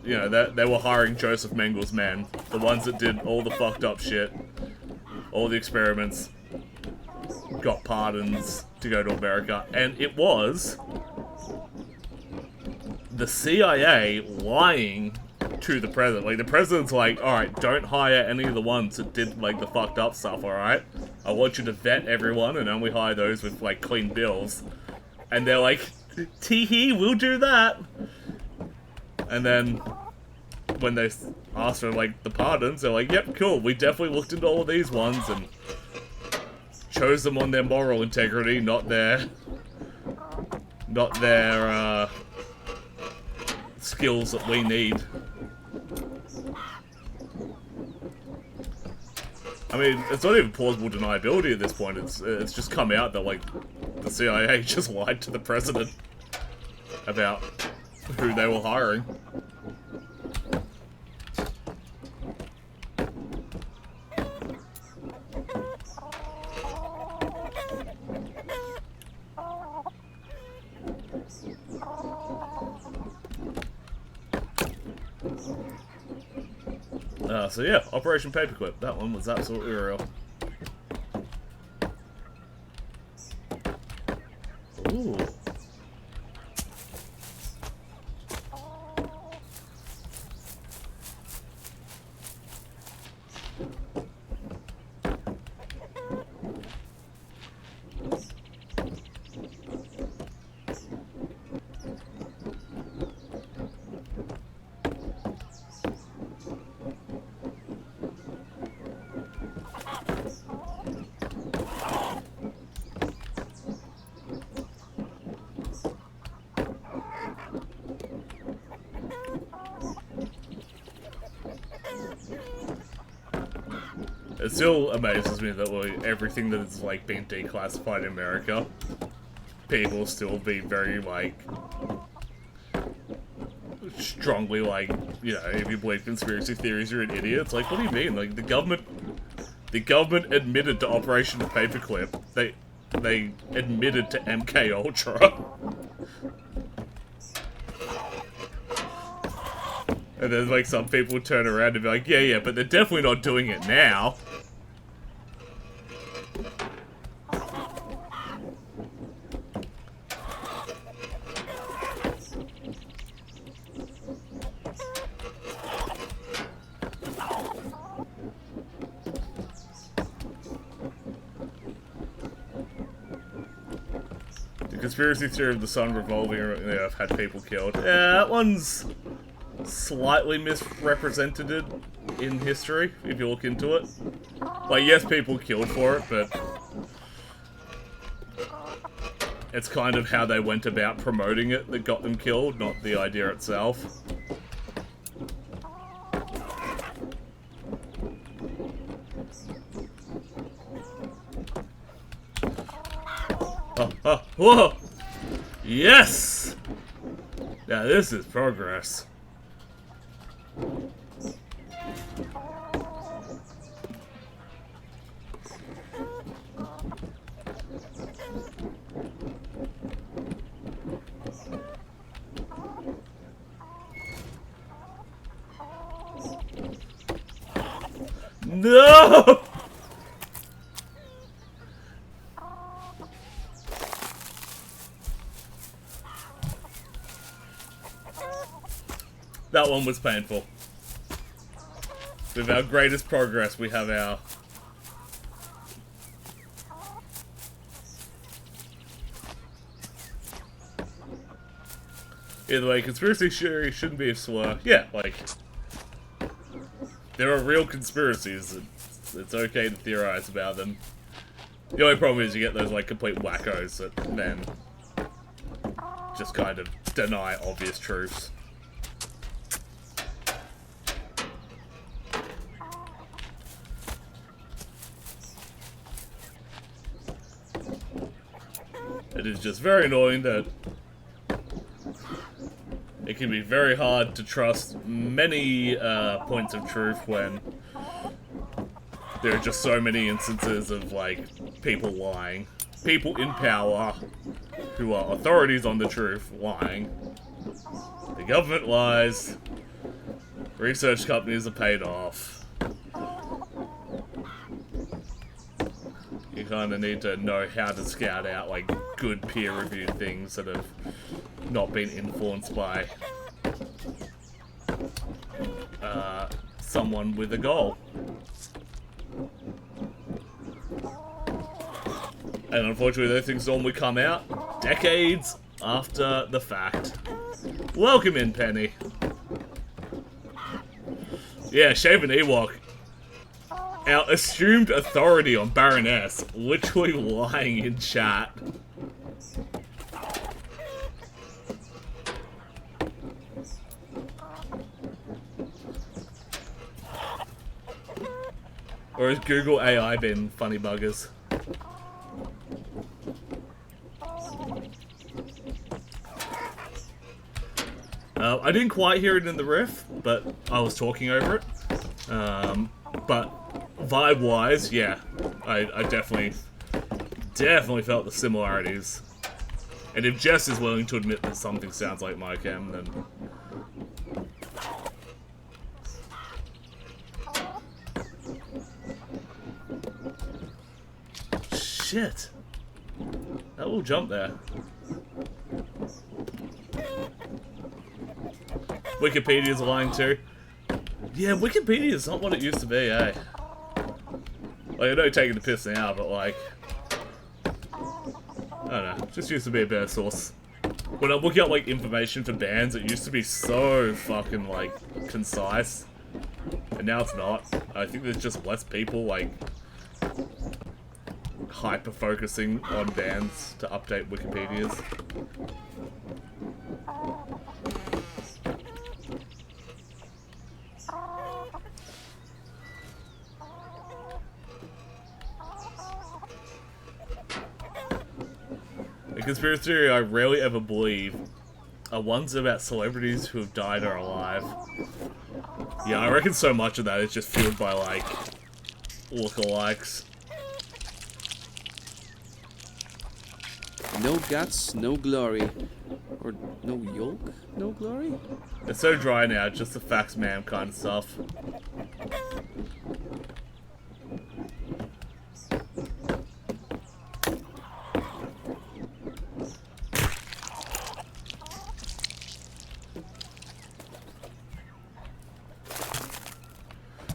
you know, they were hiring Joseph Mengel's men. The ones that did all the fucked up shit, all the experiments, got pardons to go to America. And it was the CIA lying to the president. Like, the president's like, alright, don't hire any of the ones that did, like, the fucked up stuff, alright? I want you to vet everyone and only hire those with, like, clean bills. And they're like, tee-hee, we'll do that. And then when they asked for like the pardons, they're like, yep, cool, we definitely looked into all of these ones and chose them on their moral integrity, not their skills that we need. I mean, it's not even plausible deniability at this point. It's just come out that like the CIA just lied to the president about who they were hiring. So yeah, Operation Paperclip. That one was absolutely real. Ooh. It still amazes me that everything that is like being declassified in America, people still be very like strongly like, you know, if you believe conspiracy theories, you're an idiot. It's like, what do you mean? Like the government admitted to Operation Paperclip. They admitted to MK Ultra. And then like some people turn around and be like, yeah, but they're definitely not doing it now. The conspiracy theory of the sun revolving around the Earth had people killed. Yeah, that one's slightly misrepresented in history, if you look into it. Like, yes, people killed for it, but it's kind of how they went about promoting it that got them killed, not the idea itself. Whoa! Yes! Now this is progress. No! That one was painful. With our greatest progress, we have our... Either way, conspiracy theory shouldn't be a slur. Yeah, like... There are real conspiracies. It's okay to theorize about them. The only problem is you get those, like, complete wackos that then just kind of deny obvious truths. It is just very annoying that it can be very hard to trust many points of truth when there are just so many instances of, like, people lying. People in power who are authorities on the truth lying. The government lies. Research companies are paid off. You kind of need to know how to scout out, like, good peer-reviewed things that have not been influenced by someone with a goal. And unfortunately, those things normally come out decades after the fact. Welcome in, Penny. Yeah, Shaven Ewok. Our assumed authority on Baroness, literally lying in chat. Or has Google AI been funny buggers? I didn't quite hear it in the riff, but I was talking over it. But vibe-wise, yeah, I definitely felt the similarities. And if Jess is willing to admit that something sounds like my cam, then... Shit! That will jump there. Wikipedia's lying too. Yeah, Wikipedia is not what it used to be, eh? Like, I know taking the piss now, but like... I don't know, just used to be a better source. When I'm looking up, like, information for bands, it used to be so fucking, like, concise. And now it's not. I think there's just less people, like... hyper-focusing on bands to update Wikipedias. The conspiracy theory I rarely ever believe are ones about celebrities who have died or are alive. Yeah, I reckon so much of that is just fueled by, like, lookalikes. No guts, no glory. Or no yolk, no glory? It's so dry now, just the facts ma'am kind of stuff.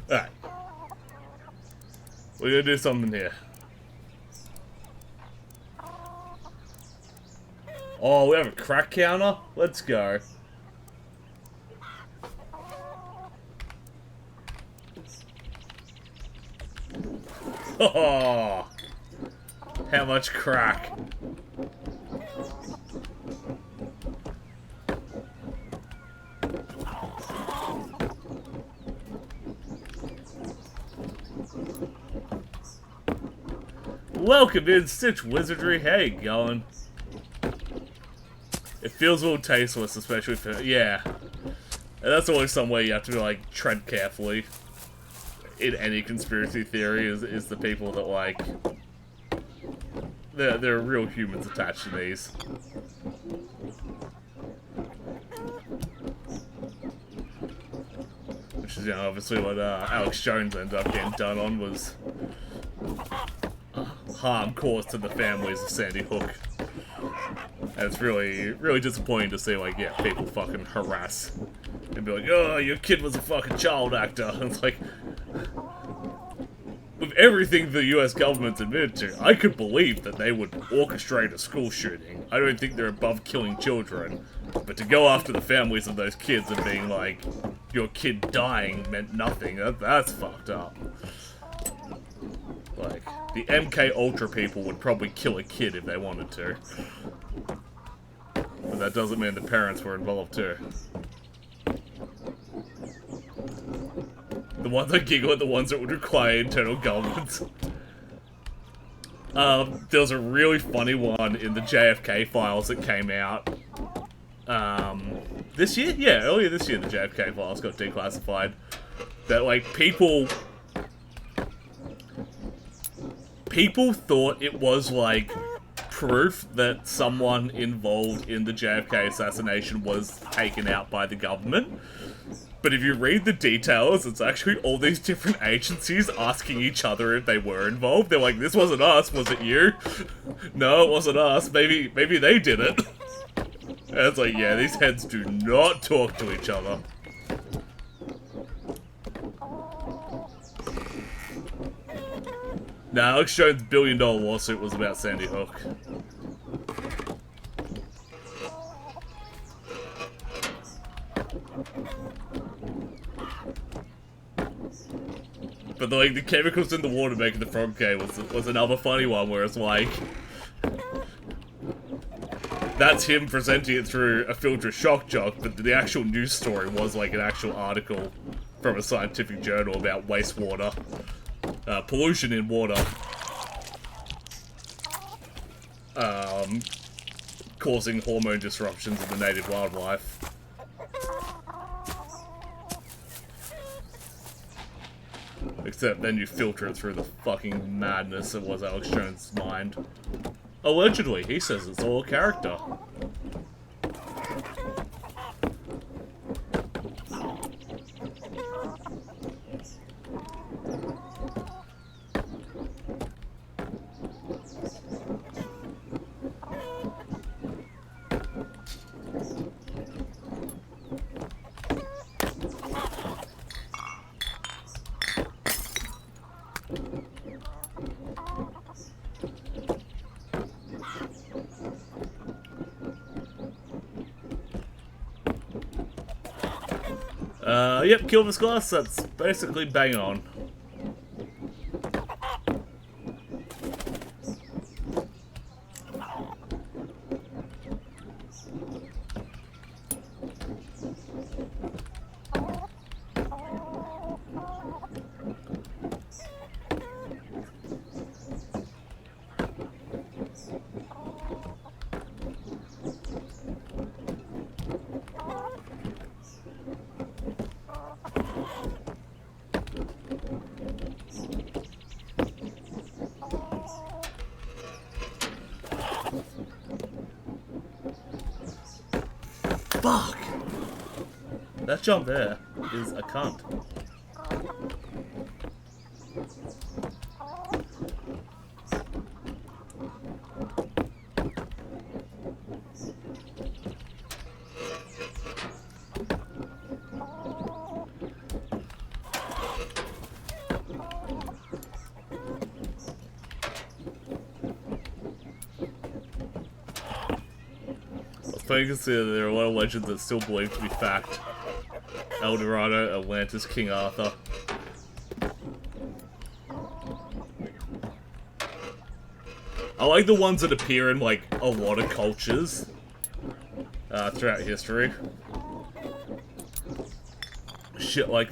Alright. We're gonna do something here. Oh, we have a crack counter? Let's go. Oh, how much crack? Welcome in, Stitch Wizardry. How you going? It feels a little tasteless, especially for... yeah. And that's always somewhere you have to, like, tread carefully. In any conspiracy theory, is the people that, like... There are real humans attached to these. Which is, you know, obviously what Alex Jones ended up getting done on was... harm caused to the families of Sandy Hook. And it's really, really disappointing to see, like, yeah, people fucking harass and be like, oh, your kid was a fucking child actor. And it's like, with everything the US government's admitted to, I could believe that they would orchestrate a school shooting. I don't think they're above killing children. But to go after the families of those kids and being like, your kid dying meant nothing, that's fucked up. Like, the MK Ultra people would probably kill a kid if they wanted to. But that doesn't mean the parents were involved too. The ones I giggle at, the ones that would require internal government. There was a really funny one in the JFK files that came out. This year? Yeah, earlier this year the JFK files got declassified. That, like, people thought it was, like, proof that someone involved in the JFK assassination was taken out by the government. But if you read the details, it's actually all these different agencies asking each other if they were involved. They're like, this wasn't us, was it you? No, it wasn't us. Maybe they did it. And it's like, yeah, these heads do not talk to each other. Now, Alex Jones' $1 billion lawsuit was about Sandy Hook. But like the chemicals in the water making the frog gay was another funny one where it's like that's him presenting it through a filter shock jock, but the actual news story was like an actual article from a scientific journal about wastewater pollution in water causing hormone disruptions in the native wildlife. Except then you filter it through the fucking madness that was Alex Jones' mind. Allegedly, he says it's all a character. Yep, kill this glass, that's basically bang on. Fuck! That jump there is a cunt. Funny to consider there are a lot of legends that still believed to be fact. El Dorado, Atlantis, King Arthur. I like the ones that appear in like a lot of cultures throughout history. Shit like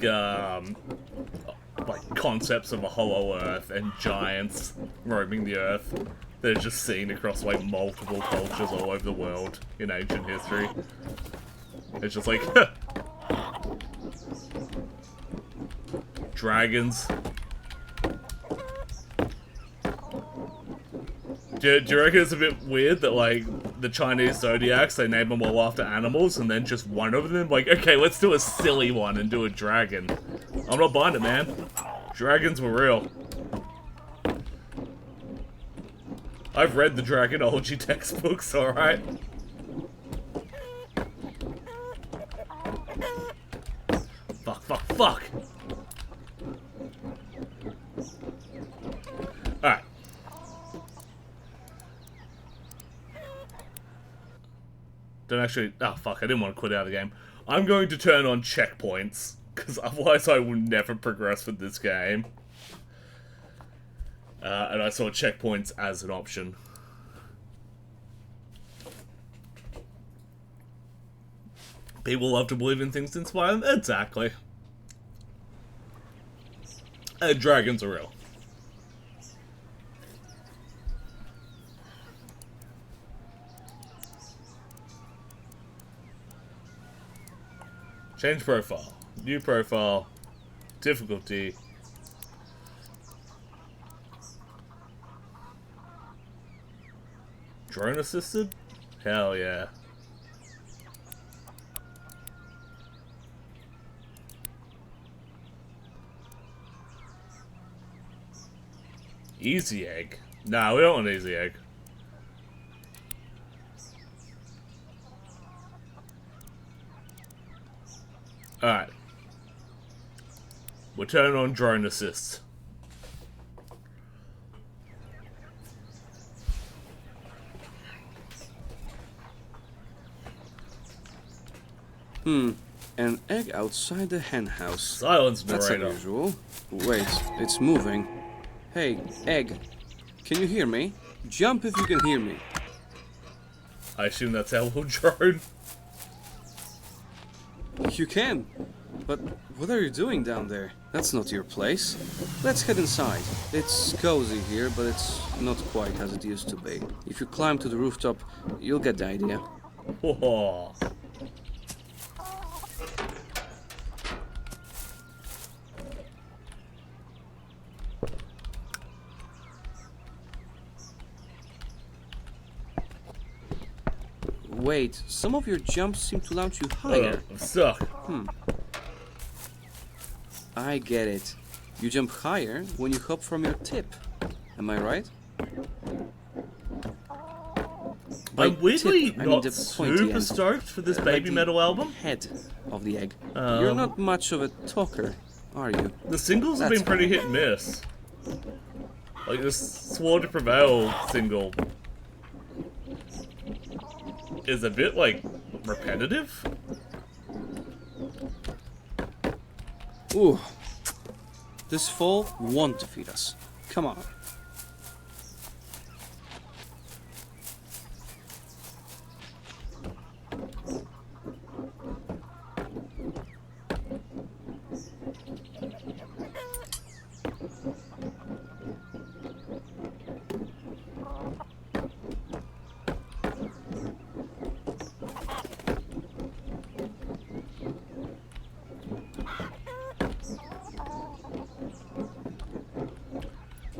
concepts of a hollow earth and giants roaming the earth. They're just seen across like multiple cultures all over the world in ancient history. It's just like dragons. Do you reckon it's a bit weird that like the Chinese zodiacs, they name them all after animals and then just one of them like, okay, let's do a silly one and do a dragon. I'm not buying it, man. Dragons were real. I've read the dragonology textbooks, alright? Fuck, fuck, fuck! Alright. Don't actually... Oh, fuck, I didn't want to quit out of the game. I'm going to turn on checkpoints, because otherwise I will never progress with this game. And I saw checkpoints as an option. People love to believe in things to inspire them. Exactly. And dragons are real. Change profile. New profile. Difficulty. Drone assisted? Hell yeah. Easy egg. Nah, we don't want easy egg. Alright. We'll turn on drone assists. An egg outside the hen house. Silence, That's narrator. unusual. Wait, it's moving. Hey, egg. Can you hear me? Jump if you can hear me. I assume that's our little drone. You can. But what are you doing down there? That's not your place. Let's head inside. It's cozy here, but it's not quite as it used to be. If you climb to the rooftop, you'll get the idea. Whoa. Wait, some of your jumps seem to launch you higher. I'm stuck. I get it. You jump higher when you hop from your tip. Am I right? By I'm weirdly tip, I mean not the pointy super end. stoked for this Like Baby the Metal album. Head of the egg. You're not much of a talker, are you? The singles have That's been pretty hit and miss. Like this Swore to Prevail single is a bit, like, repetitive. Ooh. This fall won't defeat us. Come on.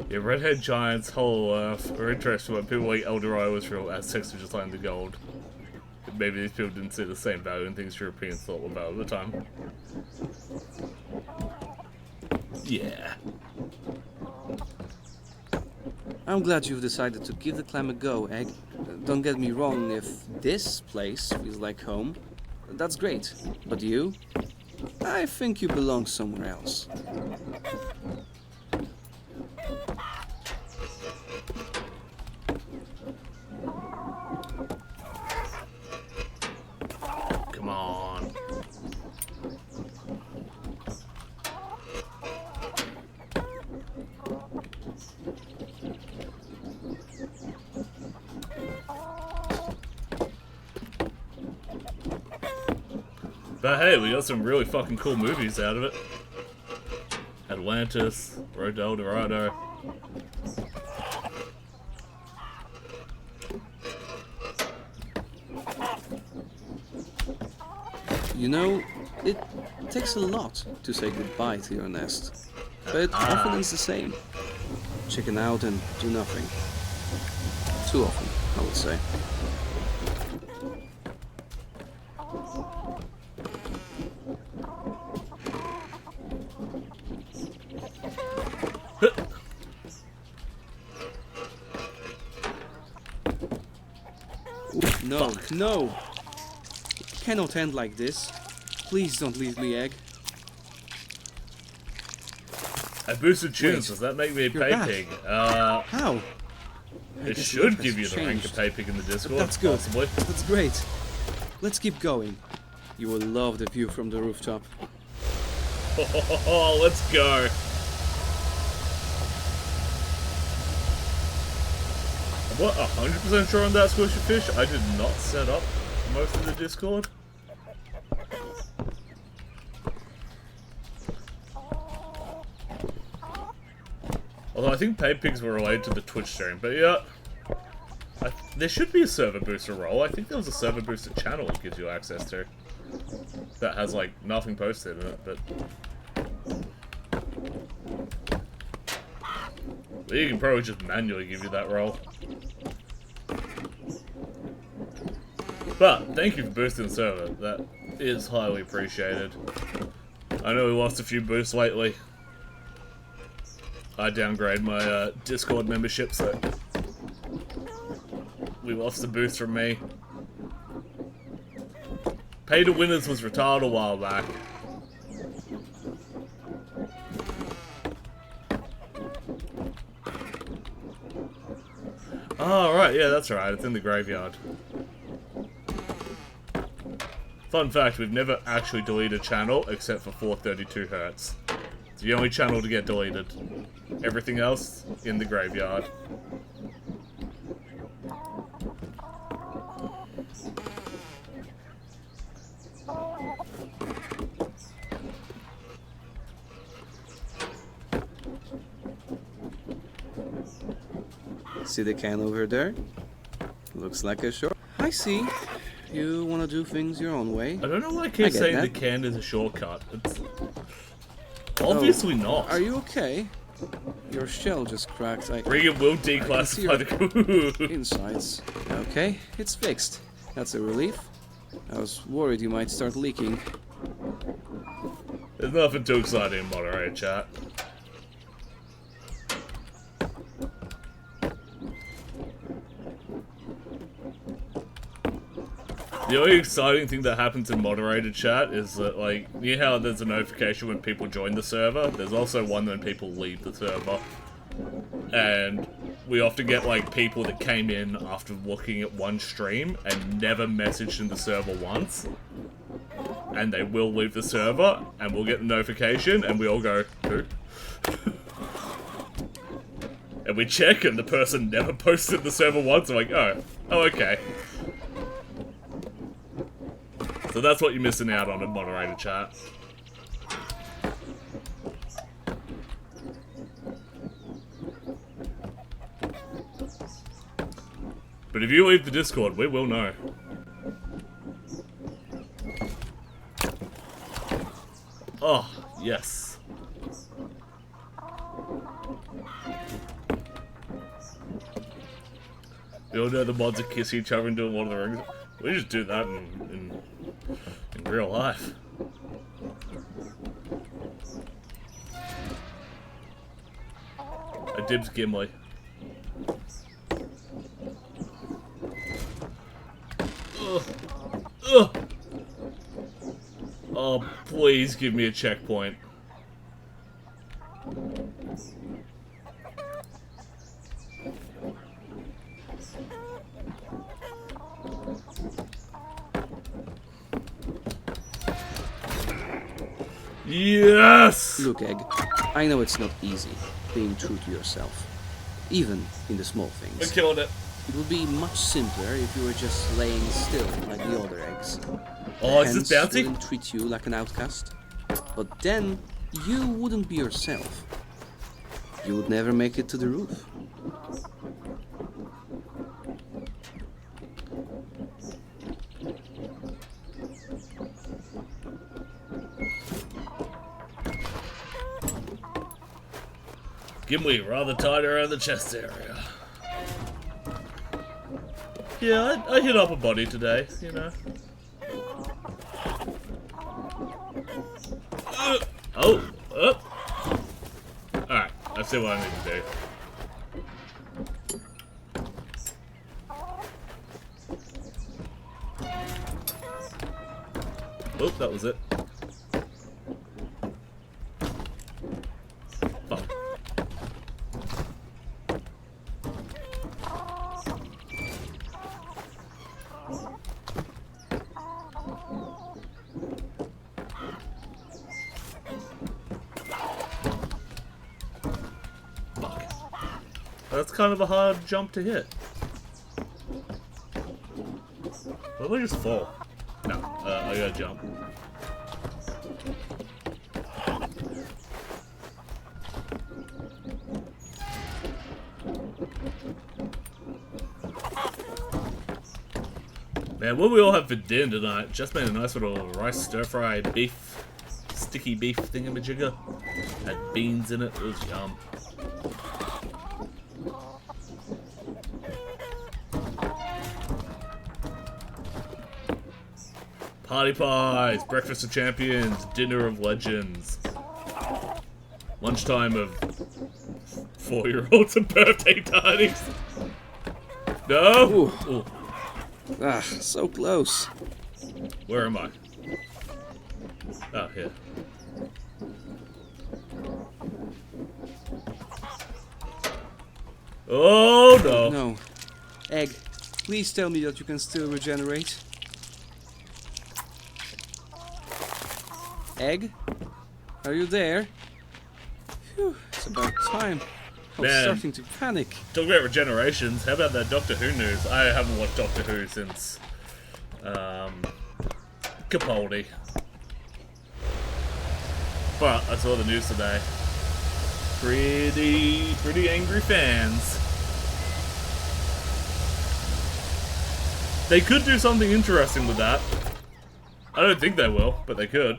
Yeah, Redhead Giants, Hollow Earth are interesting when people like Eldorado feel Aztecs were just like the gold. Maybe these people didn't see the same value in things Europeans thought were value at the time. Yeah. I'm glad you've decided to give the climb a go, Egg. Don't get me wrong, if this place feels like home, that's great. But you? I think you belong somewhere else. Come on. But hey, we got some really fucking cool movies out of it. Atlantis, Road to El Dorado. You know, it takes a lot to say goodbye to your nest. But often it's the same. Chicken out and do nothing. Too often, I would say. No, no! It cannot end like this. Please don't leave me, Egg. I boosted tunes, Wait, does that make me a you're pay back. pig? How? I It guess should life give you has the rank of changed. pay pig in the Discord, That's good. possibly. That's great. Let's keep going. You will love the view from the rooftop. Oh, let's go. I'm what, 100% sure on that squishy fish? I did not set up most of the Discord. Although I think paid pigs were related to the Twitch stream, but yeah. There should be a server booster role. I think there was a server booster channel it gives you access to. That has, like, nothing posted in it, but... Well, you can probably just manually give you that role. But, thank you for boosting the server. That is highly appreciated. I know we lost a few boosts lately. I downgrade my Discord membership, so... We lost a boost from me. Pay to Winners was retired a while back. Oh, right, yeah, that's right. It's in the graveyard. Fun fact, we've never actually deleted a channel except for 432 Hertz. It's the only channel to get deleted. Everything else in the graveyard. See the can over there? Looks like a short. I see. You want to do things your own way. I don't know why I keep saying the can is a shortcut. It's obviously not. Are you okay? Your shell just cracked. Regan will declassify the insides. Okay, it's fixed. That's a relief. I was worried you might start leaking. There's nothing too exciting in moderator chat. The only exciting thing that happens in moderated chat is that, like, you know how there's a notification when people join the server? There's also one when people leave the server. And we often get, like, people that came in after looking at one stream and never messaged in the server once. And they will leave the server, and we'll get the notification, and we all go, who? And we check, and the person never posted the server once. I'm like, oh, okay. So that's what you're missing out on in moderator chat. But if you leave the Discord, we will know. Oh, yes. We all know the mods that kiss each other and do Lord of the Rings. We just do that in real life. I dibs Gimli. Ugh. Ugh. Oh, please give me a checkpoint. Yes! Look, Egg, I know it's not easy being true to yourself, even in the small things. I killed it. It would be much simpler if you were just laying still like the other eggs. Oh, is this bouncy? Wouldn't treat you like an outcast. But then, you wouldn't be yourself. You would never make it to the roof. Gimli rather tight around the chest area. Yeah, I hit up a body today, you know. Alright, I see what I need to do. Oh, that was it. Fuck. That's kind of a hard jump to hit. What if I just fall? No, I gotta jump. Man, what we all have for dinner tonight? Just made a nice little rice stir-fry beef, sticky beef thingamajigger. Had beans in it. It was yum. Party pies, breakfast of champions, dinner of legends. Lunchtime of 4-year-olds and birthday parties. No? Ooh. Ooh. Ah, so close. Where am I? Oh, here. Oh, no. No. Egg, please tell me that you can still regenerate. Egg? Are you there? Phew, it's about time. I was Man. starting to panic. Talk about regenerations. How about that Doctor Who news? I haven't watched Doctor Who since Capaldi. But I saw the news today. Pretty angry fans. They could do something interesting with that. I don't think they will, but they could.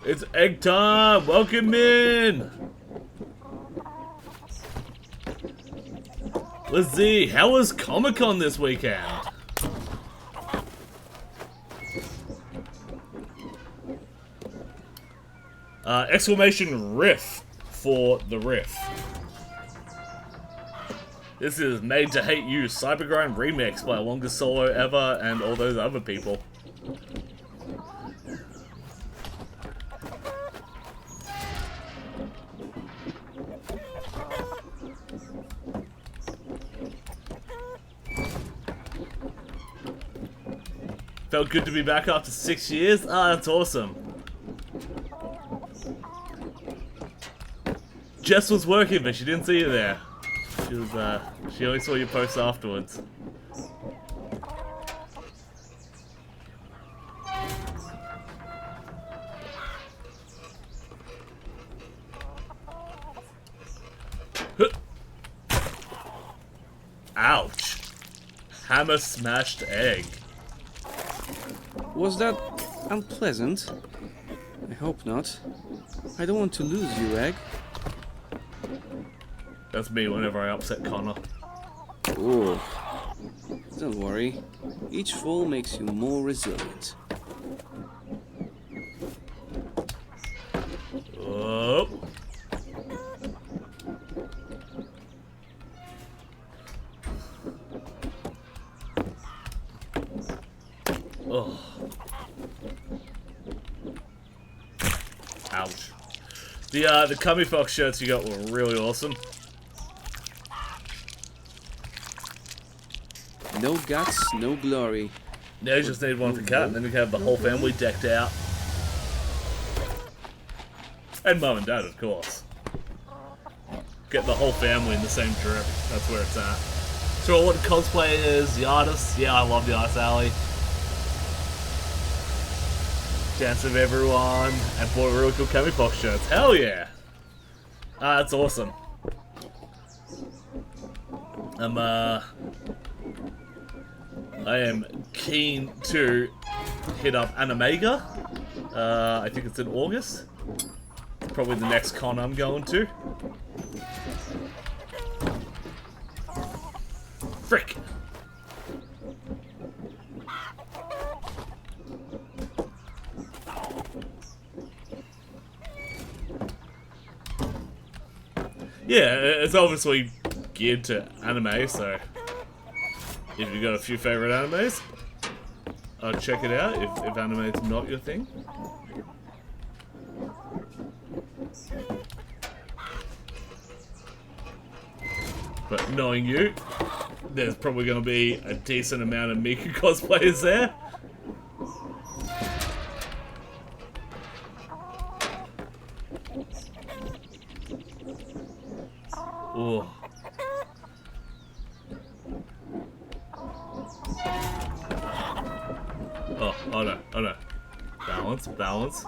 It's egg time! Welcome in! Let's see, how was Comic-Con this weekend? Exclamation riff for the riff. This is Made to Hate You, Cybergrind remix by longest solo ever and all those other people. Felt good to be back after 6 years. Ah, that's awesome. Jess was working, but she didn't see you there. She only saw your posts afterwards. Ouch. Hammer smashed egg. Was that unpleasant? I hope not. I don't want to lose you, Egg. That's me whenever I upset Connor. Oh, don't worry. Each fall makes you more resilient. Oh. Oh. Ouch. The Cummy Fox shirts you got were really awesome. No guts, no glory. Now you just need one for Cat, and then you can have the whole family decked out. And Mum and Dad, of course. Get the whole family in the same drip. That's where it's at. So all the cosplayers, the artists. Yeah, I love the Artist Alley. Dance with everyone, and bought really cool Cami Fox shirts. Hell yeah! Ah, that's awesome. I am keen to hit up Animega. I think it's in August. Probably the next con I'm going to. Frick! Yeah, it's obviously geared to anime, so if you've got a few favorite animes, check it out if anime is not your thing. But knowing you, there's probably going to be a decent amount of Miku cosplayers there. Ooh. Oh no, oh no. Balance, balance.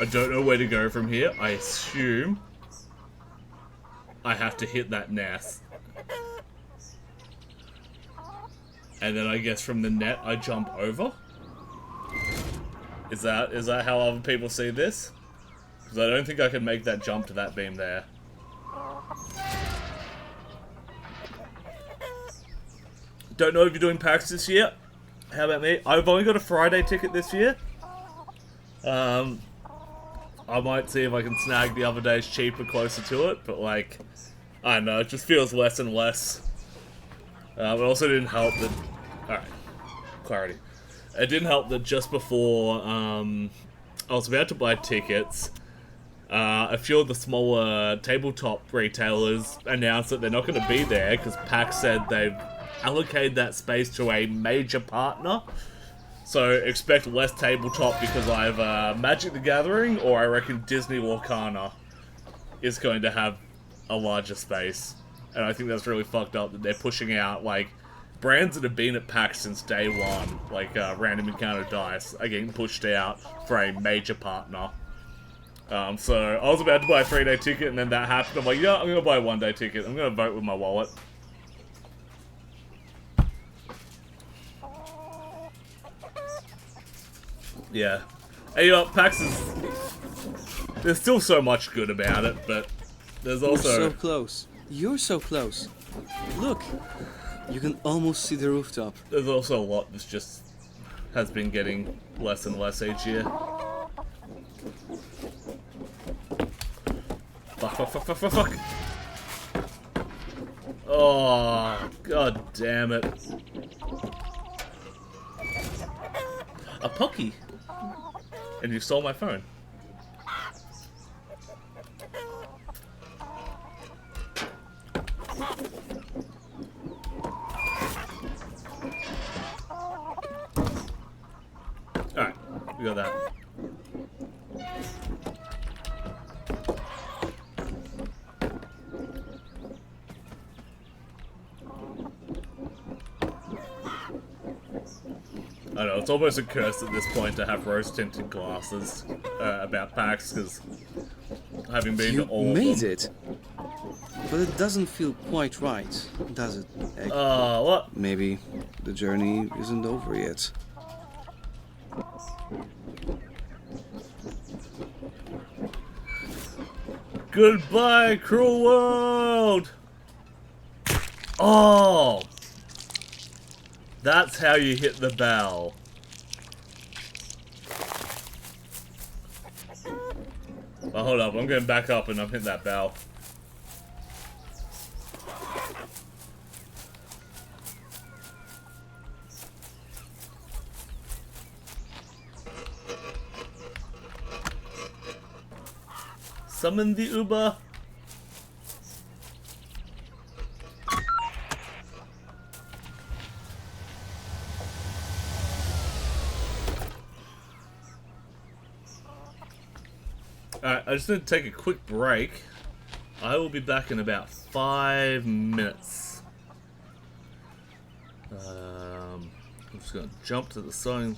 I don't know where to go from here. I assume I have to hit that nest. And then I guess from the net I jump over? Is that how other people see this? Because I don't think I can make that jump to that beam there. Don't know if you're doing PAX this year. How about me? I've only got a Friday ticket this year. I might see if I can snag the other days cheaper closer to it, but like, I don't know, it just feels less and less. It also didn't help that... Alright, clarity. It didn't help that just before I was about to buy tickets, A few of the smaller tabletop retailers announced that they're not going to be there because PAX said they've allocated that space to a major partner. So expect less tabletop because either Magic the Gathering or I reckon Disney Lorcana is going to have a larger space. And I think that's really fucked up that they're pushing out, like, brands that have been at PAX since day one, like Random Encounter Dice, are getting pushed out for a major partner. So I was about to buy a 3-day ticket and then that happened. I'm like, yeah, I'm going to buy a 1-day ticket. I'm going to vote with my wallet. Yeah. Hey, PAX is... There's still so much good about it, but there's also... You're so close. You're so close. Look, you can almost see the rooftop. There's also a lot that's just... has been getting less and less each year. Fuck. Oh, god damn it. A Pocky. And you stole my phone. Alright, we got that. I know, it's almost a curse at this point to have rose-tinted glasses about PAX, because having been to all of them... You made it! But it doesn't feel quite right, does it, Egg? What? Maybe the journey isn't over yet. Goodbye, cruel world! Oh! That's how you hit the bell. Well, hold up, I'm going back up and I'm hitting that bell. Summon the Uber. Alright, I just need to take a quick break. I will be back in about 5 minutes. I'm just going to jump to the sign.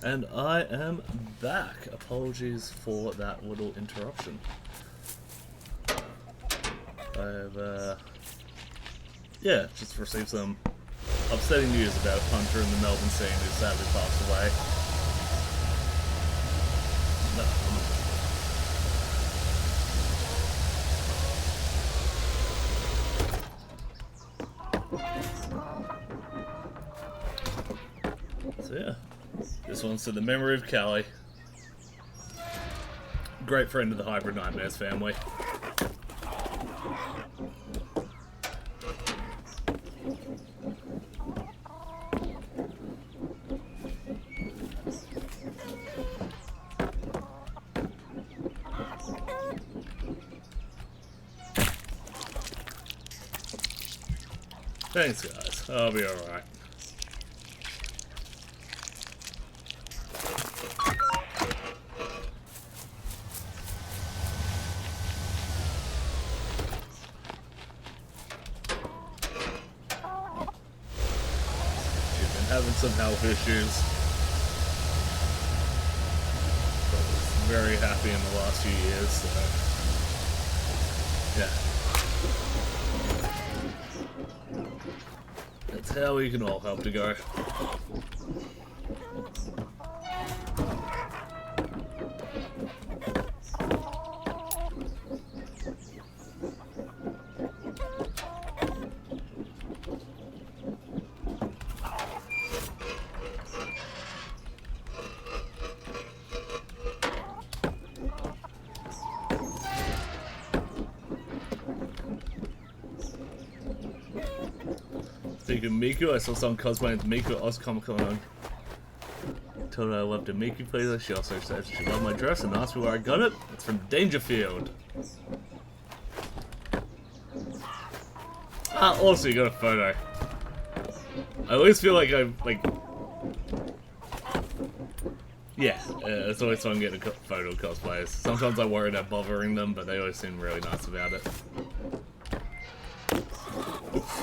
And I am back. Apologies for that little interruption. I've, yeah, just received some upsetting news about a punter in the Melbourne scene who sadly passed away. So yeah, this one's to the memory of Callie. Great friend of the Hybrid Nightmares family. Thanks, guys. I'll be alright. She's been having some health issues. But was very happy in the last few years, so yeah. That's how we can all help to go. Speaking of Miku, I saw some cosplaying Miku at Oz Comic Con. Told her I loved a Miku playlist. She also said she loved my dress and asked me where I got it. It's from Dangerfield. Ah, also you got a photo. I always feel like I'm like, yeah, it's always fun getting a photo of cosplayers. Sometimes I worry about bothering them, but they always seem really nice about it. Oops.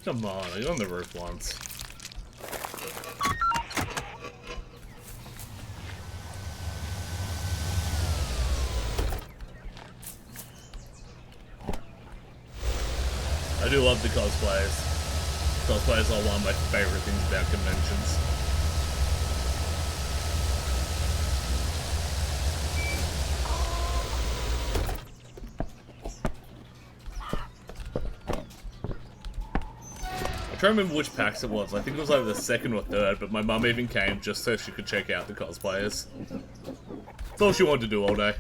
Come on, you're on the roof once. I do love the cosplayers. Cosplayers are one of my favorite things about conventions. I can't remember which PAX it was. I think it was like the second or third, but my mum even came just so she could check out the cosplayers. That's all she wanted to do all day.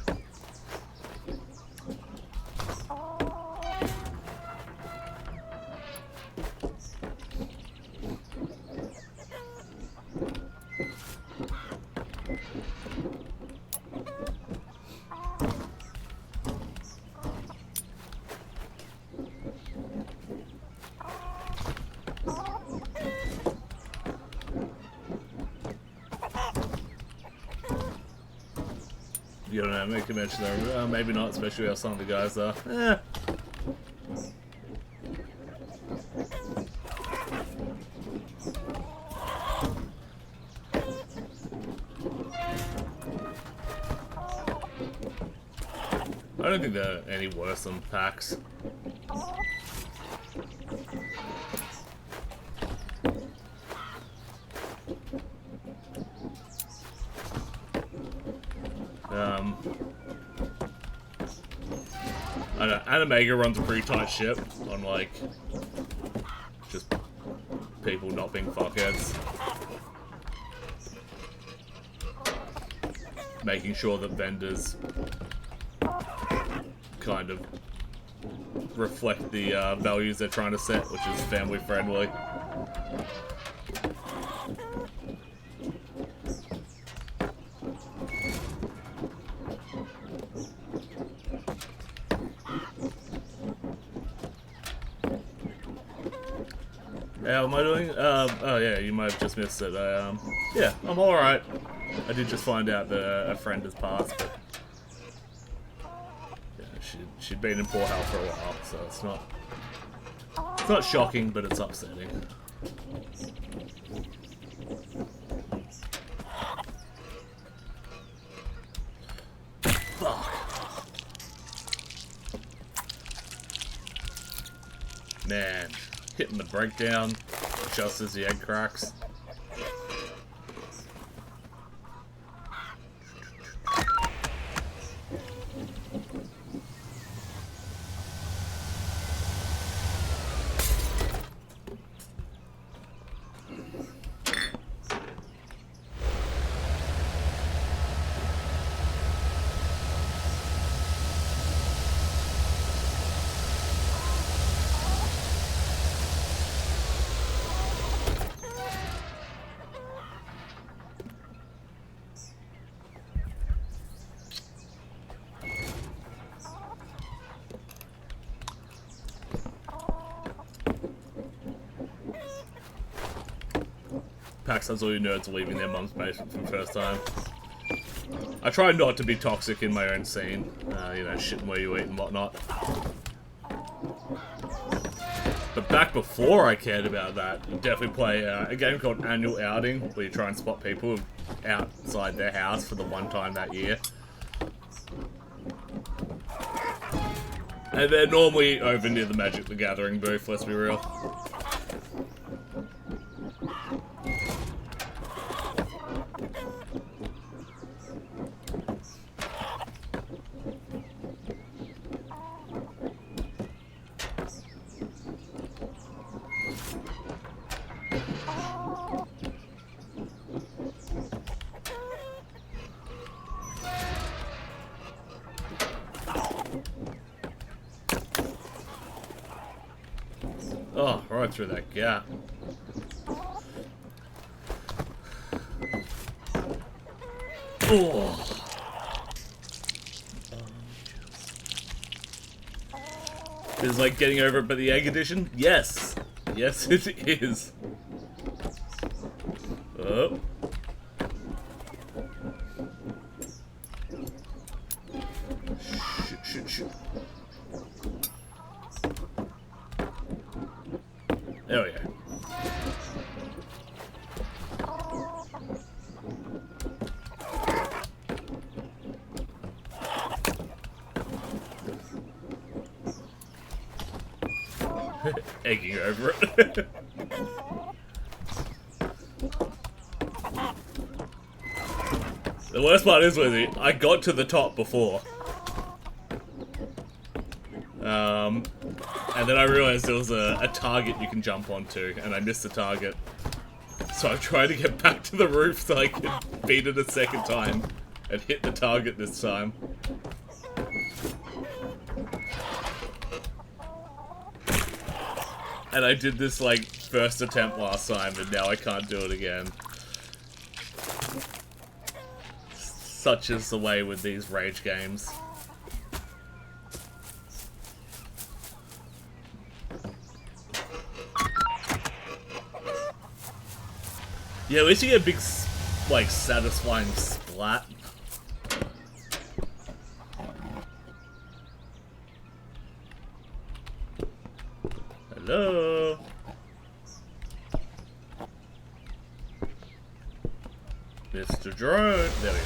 You don't know, make a mention there. Maybe not, especially how some of the guys are. I don't think they're any worse than PAX. I know, Animega runs a pretty tight ship on, like, just people not being fuckheads. Making sure that vendors kind of reflect the values they're trying to set, which is family friendly. How am I doing? Oh yeah, you might have just missed it. Yeah, I'm alright. I did just find out that a friend has passed, but yeah, she'd been in poor health for a while, so it's not shocking, but it's upsetting. Fuck. Man, hitting the breakdown just as the egg cracks. Pax has all you nerds leaving their mum's basement for the first time. I try not to be toxic in my own scene, you know, shitting where you eat and whatnot. But back before I cared about that, you definitely play a game called Annual Outing, where you try and spot people outside their house for the one time that year. And they're normally over near the Magic the Gathering booth, let's be real. Oh, right through that gap. Oh. Is like getting over it by the egg edition? Yes. Yes, it is. Oh. Shoot. There we go. Egging over it. The worst part is, Lizzie, I got to the top before. And then I realized there was a target you can jump onto, and I missed the target. So I tried to get back to the roof so I could beat it a second time and hit the target this time. And I did this, like, first attempt last time, and now I can't do it again. Such is the way with these rage games. Yeah, at least you get a big, like, satisfying splat. Hello? Mr. Drone. There we go.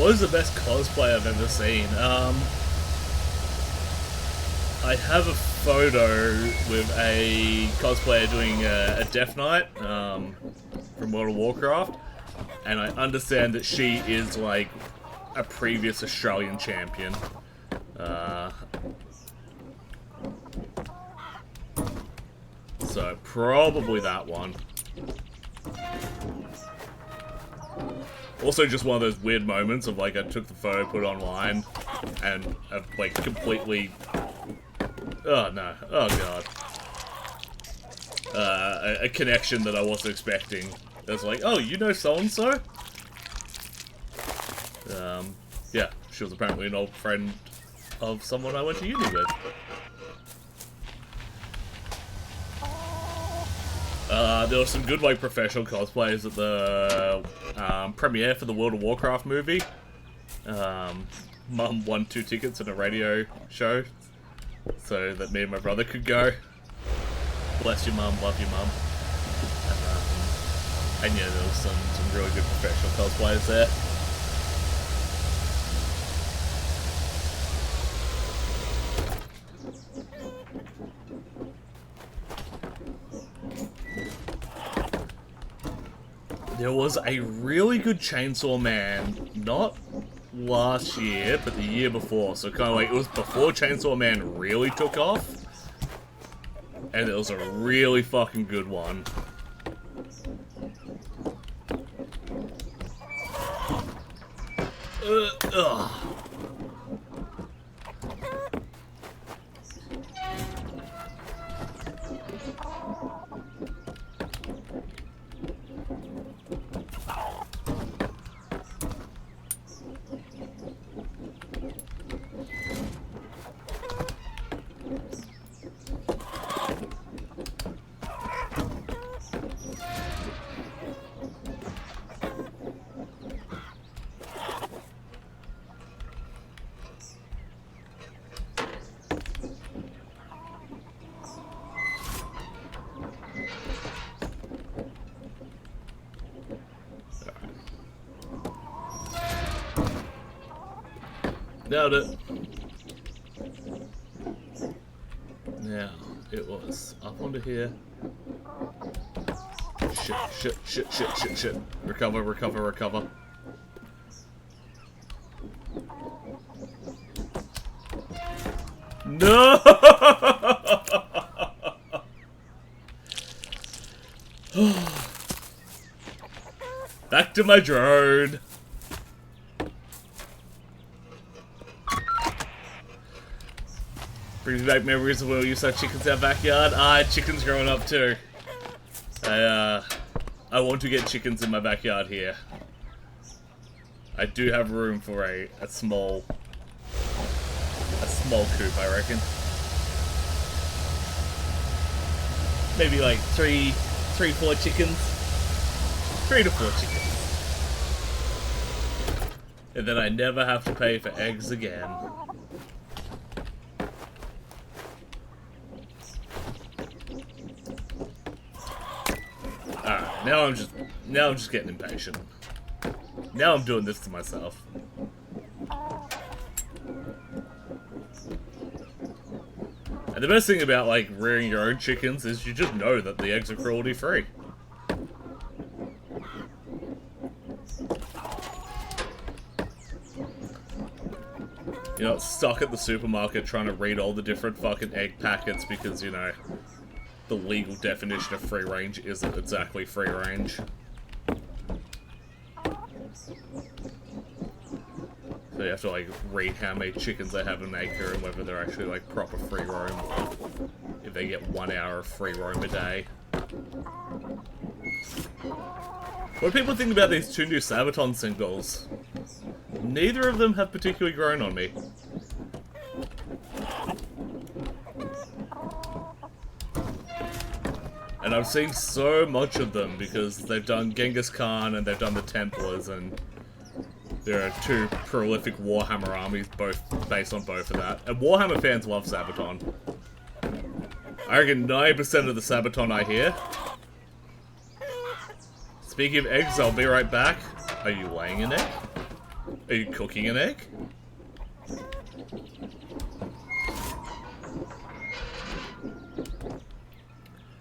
What is the best cosplay I've ever seen? I have a photo with a cosplayer doing a Death Knight from World of Warcraft, and I understand that she is like a previous Australian champion. So probably that one. Also just one of those weird moments of like I took the photo, put it online, and I've like completely... Oh no, oh god. A connection that I wasn't expecting. It was like, oh, you know so-and-so? Yeah, she was apparently an old friend of someone I went to uni with. There were some good, like, professional cosplayers at the premiere for the World of Warcraft movie. Mum won 2 tickets at a radio show so that me and my brother could go. Bless your mum, love your mum. And yeah, there was some really good professional cosplayers there. There was a really good Chainsaw Man, not last year, but the year before. So kind of like, it was before Chainsaw Man really took off. And it was a really fucking good one. Ugh. Nailed it. Now, it was up onto here. Shit. Recover. No! Back to my drone. Brings back memories of when we used to have chickens in our backyard. I had chickens growing up too. I want to get chickens in my backyard here. I do have room for a small coop, I reckon. Maybe like 4 chickens. 3 to 4 chickens. And then I never have to pay for eggs again. Alright, now I'm just getting impatient. Now I'm doing this to myself. And the best thing about, like, rearing your own chickens is you just know that the eggs are cruelty-free. You're not stuck at the supermarket trying to read all the different fucking egg packets because, you know, the legal definition of free range isn't exactly free range. So you have to, like, read how many chickens they have in an acre and whether they're actually, like, proper free roam. If they get 1 hour of free roam a day. What do people think about these 2 new Sabaton singles? Neither of them have particularly grown on me. And I'm seeing so much of them because they've done Genghis Khan and they've done the Templars, and there are 2 prolific Warhammer armies, both based on both of that. And Warhammer fans love Sabaton. I reckon 90% of the Sabaton I hear. Speaking of eggs, I'll be right back. Are you laying an egg? Are you cooking an egg?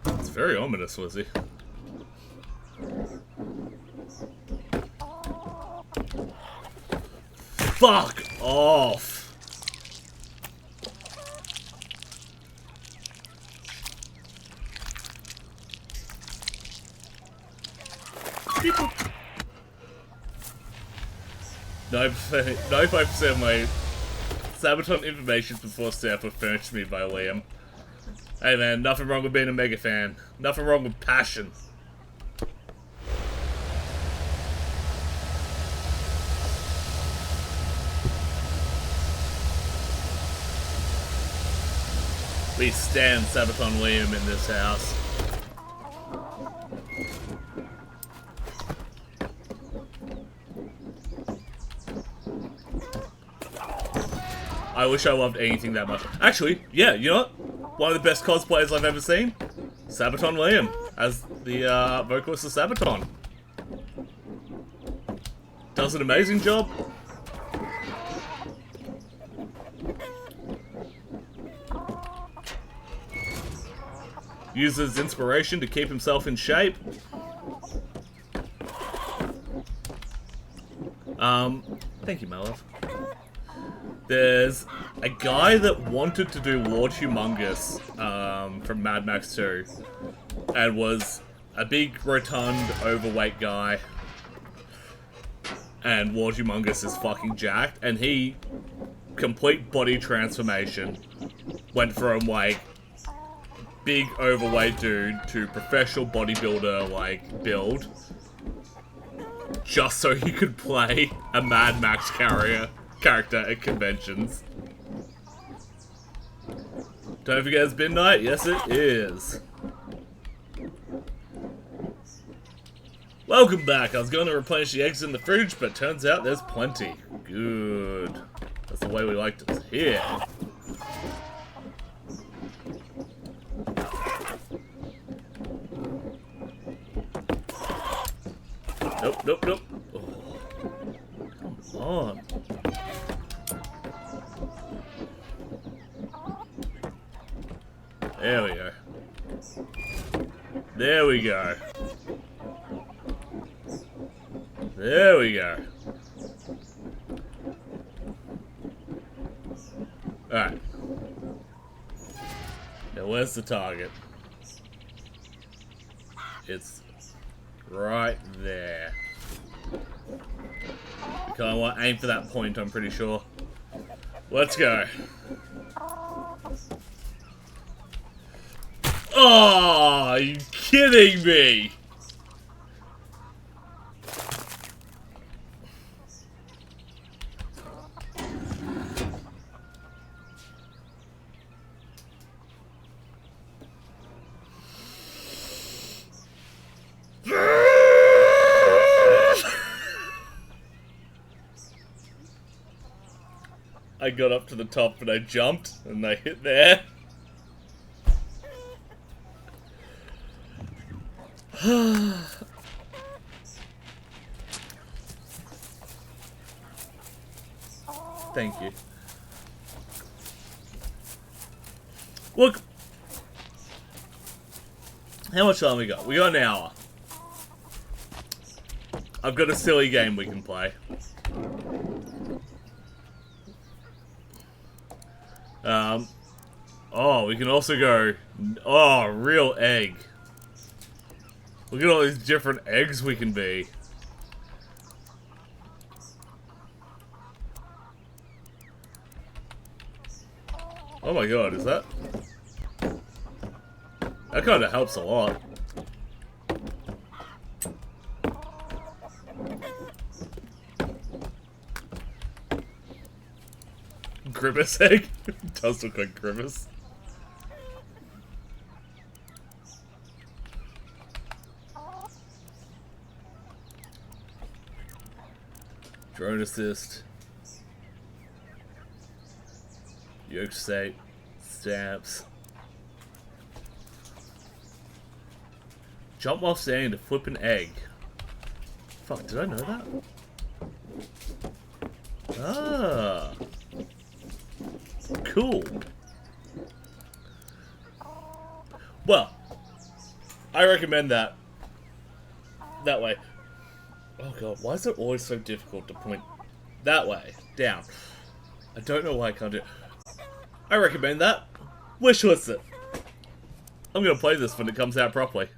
It's very ominous, Lizzie. Fuck off! People... 95% of my Sabaton information before staff were furnished to me by Liam. Hey man, nothing wrong with being a mega fan. Nothing wrong with passion. We stand Sabaton Liam in this house. I wish I loved anything that much. Actually, yeah, you know what? One of the best cosplayers I've ever seen? Sabaton Liam, as the vocalist of Sabaton. Does an amazing job. Uses inspiration to keep himself in shape. Thank you, my love. There's a guy that wanted to do Lord Humongous from Mad Max 2 and was a big, rotund, overweight guy. And Lord Humongous is fucking jacked, and he, complete body transformation, went from, like, big, overweight dude to professional bodybuilder, like, build, just so he could play a Mad Max character at conventions. Don't forget it's midnight. Yes, it is. Welcome back. I was going to replenish the eggs in the fridge, but turns out there's plenty. Good. That's the way we like it here. Nope, nope, nope. Oh. Come on. There we go. There we go. There we go. Alright. Now where's the target? It's right there. We kind of want to aim for that point, I'm pretty sure. Let's go. Oh, are you kidding me? I got up to the top and I jumped and I hit there. Thank you. Look. How much time we got? We got an hour. I've got a silly game we can play. Oh, we can also go, oh, real egg. Look at all these different eggs we can be. Oh my god, is that? That kind of helps a lot. Grimace egg? It does look like Grimace. Drone assist. Yolk state. Stamps. Jump while standing to flip an egg. Fuck, did I know that? Ah. Cool. Well, I recommend that. That way. Oh god, why is it always so difficult to point that way? Down. I don't know why I can't do it. I recommend that. Wishlist it. I'm gonna play this when it comes out properly.